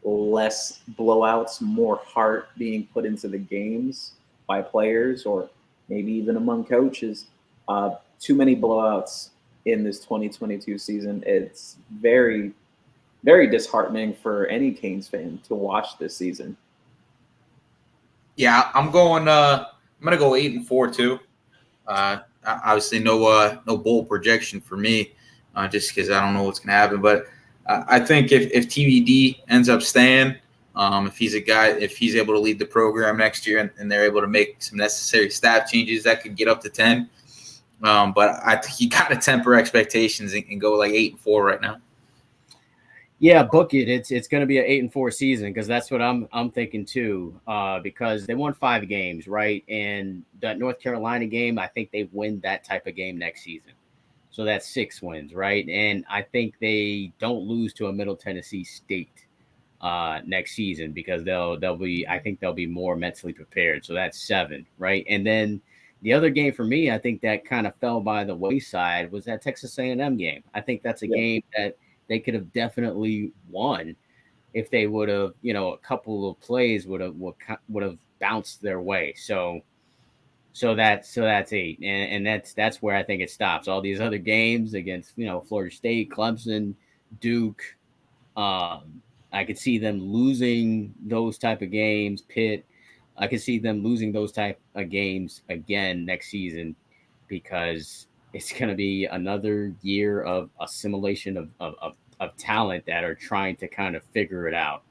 less blowouts, more heart being put into the games by players or maybe even among coaches. Too many blowouts in this 2022 season. It's very, very disheartening for any Canes fan to watch this season. Yeah, I'm gonna go 8-4 too. Obviously, no bold projection for me, just because I don't know what's gonna happen. But I think if TBD ends up staying, if he's able to lead the program next year and they're able to make some necessary staff changes, that could get up to 10. But I think you got to temper expectations and go like 8-4 right now. Yeah, book it. It's going to be an 8-4 season because that's what I'm thinking too. Because they won 5 games, right? And that North Carolina game, I think they win that type of game next season. So that's 6 wins, right? And I think they don't lose to a Middle Tennessee State next season because they'll be more mentally prepared. So that's 7, right? And then the other game for me, I think that kind of fell by the wayside was that Texas A&M game. I think that's a game that they could have definitely won if they would have, a couple of plays would have bounced their way. So that's 8, and that's where I think it stops. All these other games against Florida State, Clemson, Duke, I could see them losing those type of games. Pitt, I could see them losing those type of games again next season because it's going to be another year of assimilation of talent that are trying to kind of figure it out.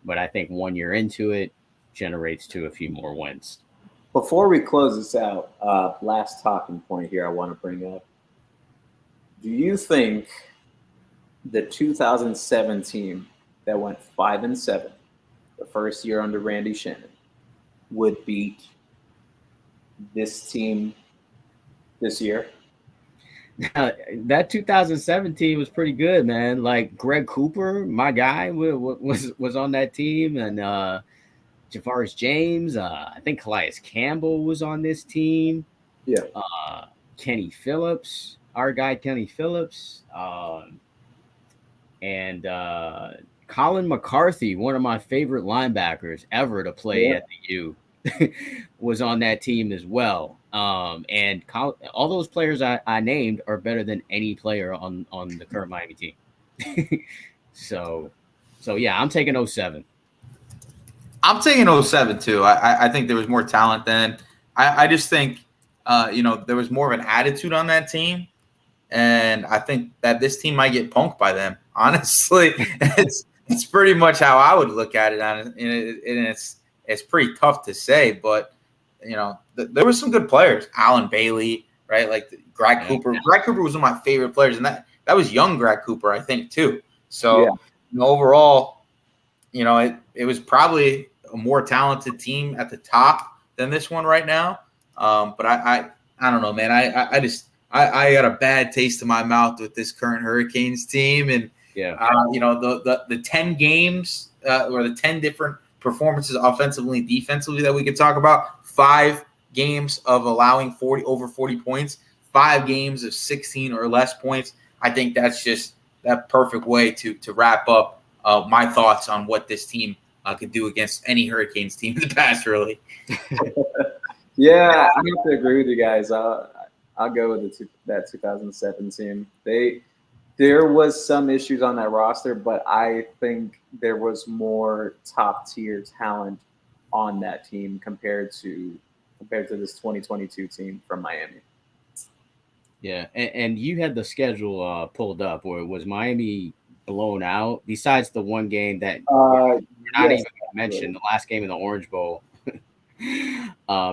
But I think 1 year into it generates to a few more wins. Before we close this out, last talking point here I want to bring up. Do you think the 2007 team that went 5-7, the first year under Randy Shannon, would beat this team this year? That 2017 was pretty good, man. Like Greg Cooper, my guy, was on that team, and Javaris James. I think Calais Campbell was on this team. Yeah. Kenny Phillips, our guy Kenny Phillips, and Colin McCarthy, one of my favorite linebackers ever to play at the U, was on that team as well. And all those players I named are better than any player on the current Miami team. so yeah, I'm taking 07. I'm taking 07 too. I think there was more talent then. I just think there was more of an attitude on that team, and I think that this team might get punked by them. Honestly, it's pretty much how I would look at it, and it's pretty tough to say, but there were some good players. Alan Bailey, right? Like Greg Cooper. Greg Cooper was one of my favorite players, and that was young Greg Cooper, I think, too. So overall, it was probably a more talented team at the top than this one right now. But I don't know, man. I got a bad taste in my mouth with this current Hurricanes team, and the 10 games or the 10 different performances offensively and defensively that we could talk about. 5 games of allowing over 40 points, 5 games of 16 or less points. I think that's just that perfect way to wrap up my thoughts on what this team could do against any Hurricanes team in the past, really. Yeah, I have to agree with you guys. I'll go with that 2007 team. There was some issues on that roster, but I think there was more top tier talent on that team compared to this 2022 team from Miami. Yeah, and you had the schedule pulled up, or was Miami blown out? Besides the one game that we're not even going to mention, the last game in the Orange Bowl.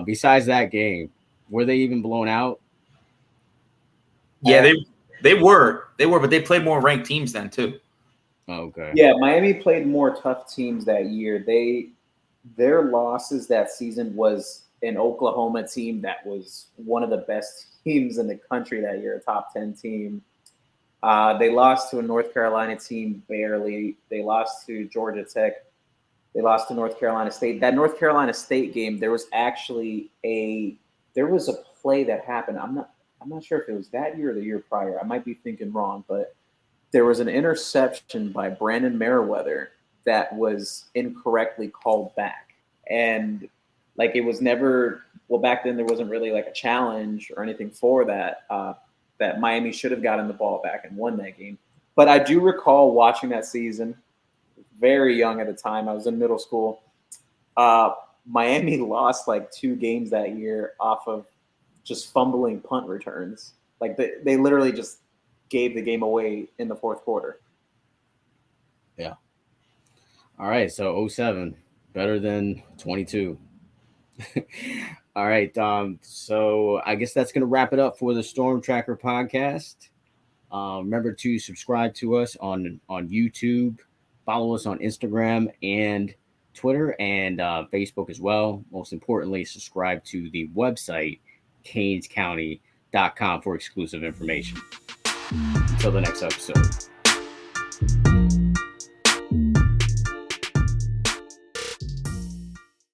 Besides that game, were they even blown out? Yeah, they were, but they played more ranked teams then too. Okay. Yeah, Miami played more tough teams that year. Their losses that season was an Oklahoma team that was one of the best teams in the country that year, a top 10 team. They lost to a North Carolina team barely. They lost to Georgia Tech. They lost to North Carolina State. That North Carolina State game, there was a play that happened. I'm not sure if it was that year or the year prior. I might be thinking wrong, but there was an interception by Brandon Merriweather that was incorrectly called back. And like it was never, well, back then there wasn't really like a challenge or anything for that, that Miami should have gotten the ball back and won that game. But I do recall watching that season, very young at the time. I was in middle school. Miami lost like 2 games that year off of just fumbling punt returns. Like they literally just gave the game away in the fourth quarter. Yeah. All right. So 07, better than 22. All right. So I guess that's going to wrap it up for the Storm Tracker podcast. Remember to subscribe to us on YouTube, follow us on Instagram and Twitter and Facebook as well. Most importantly, subscribe to the website, CanesCounty.com, for exclusive information. Until the next episode.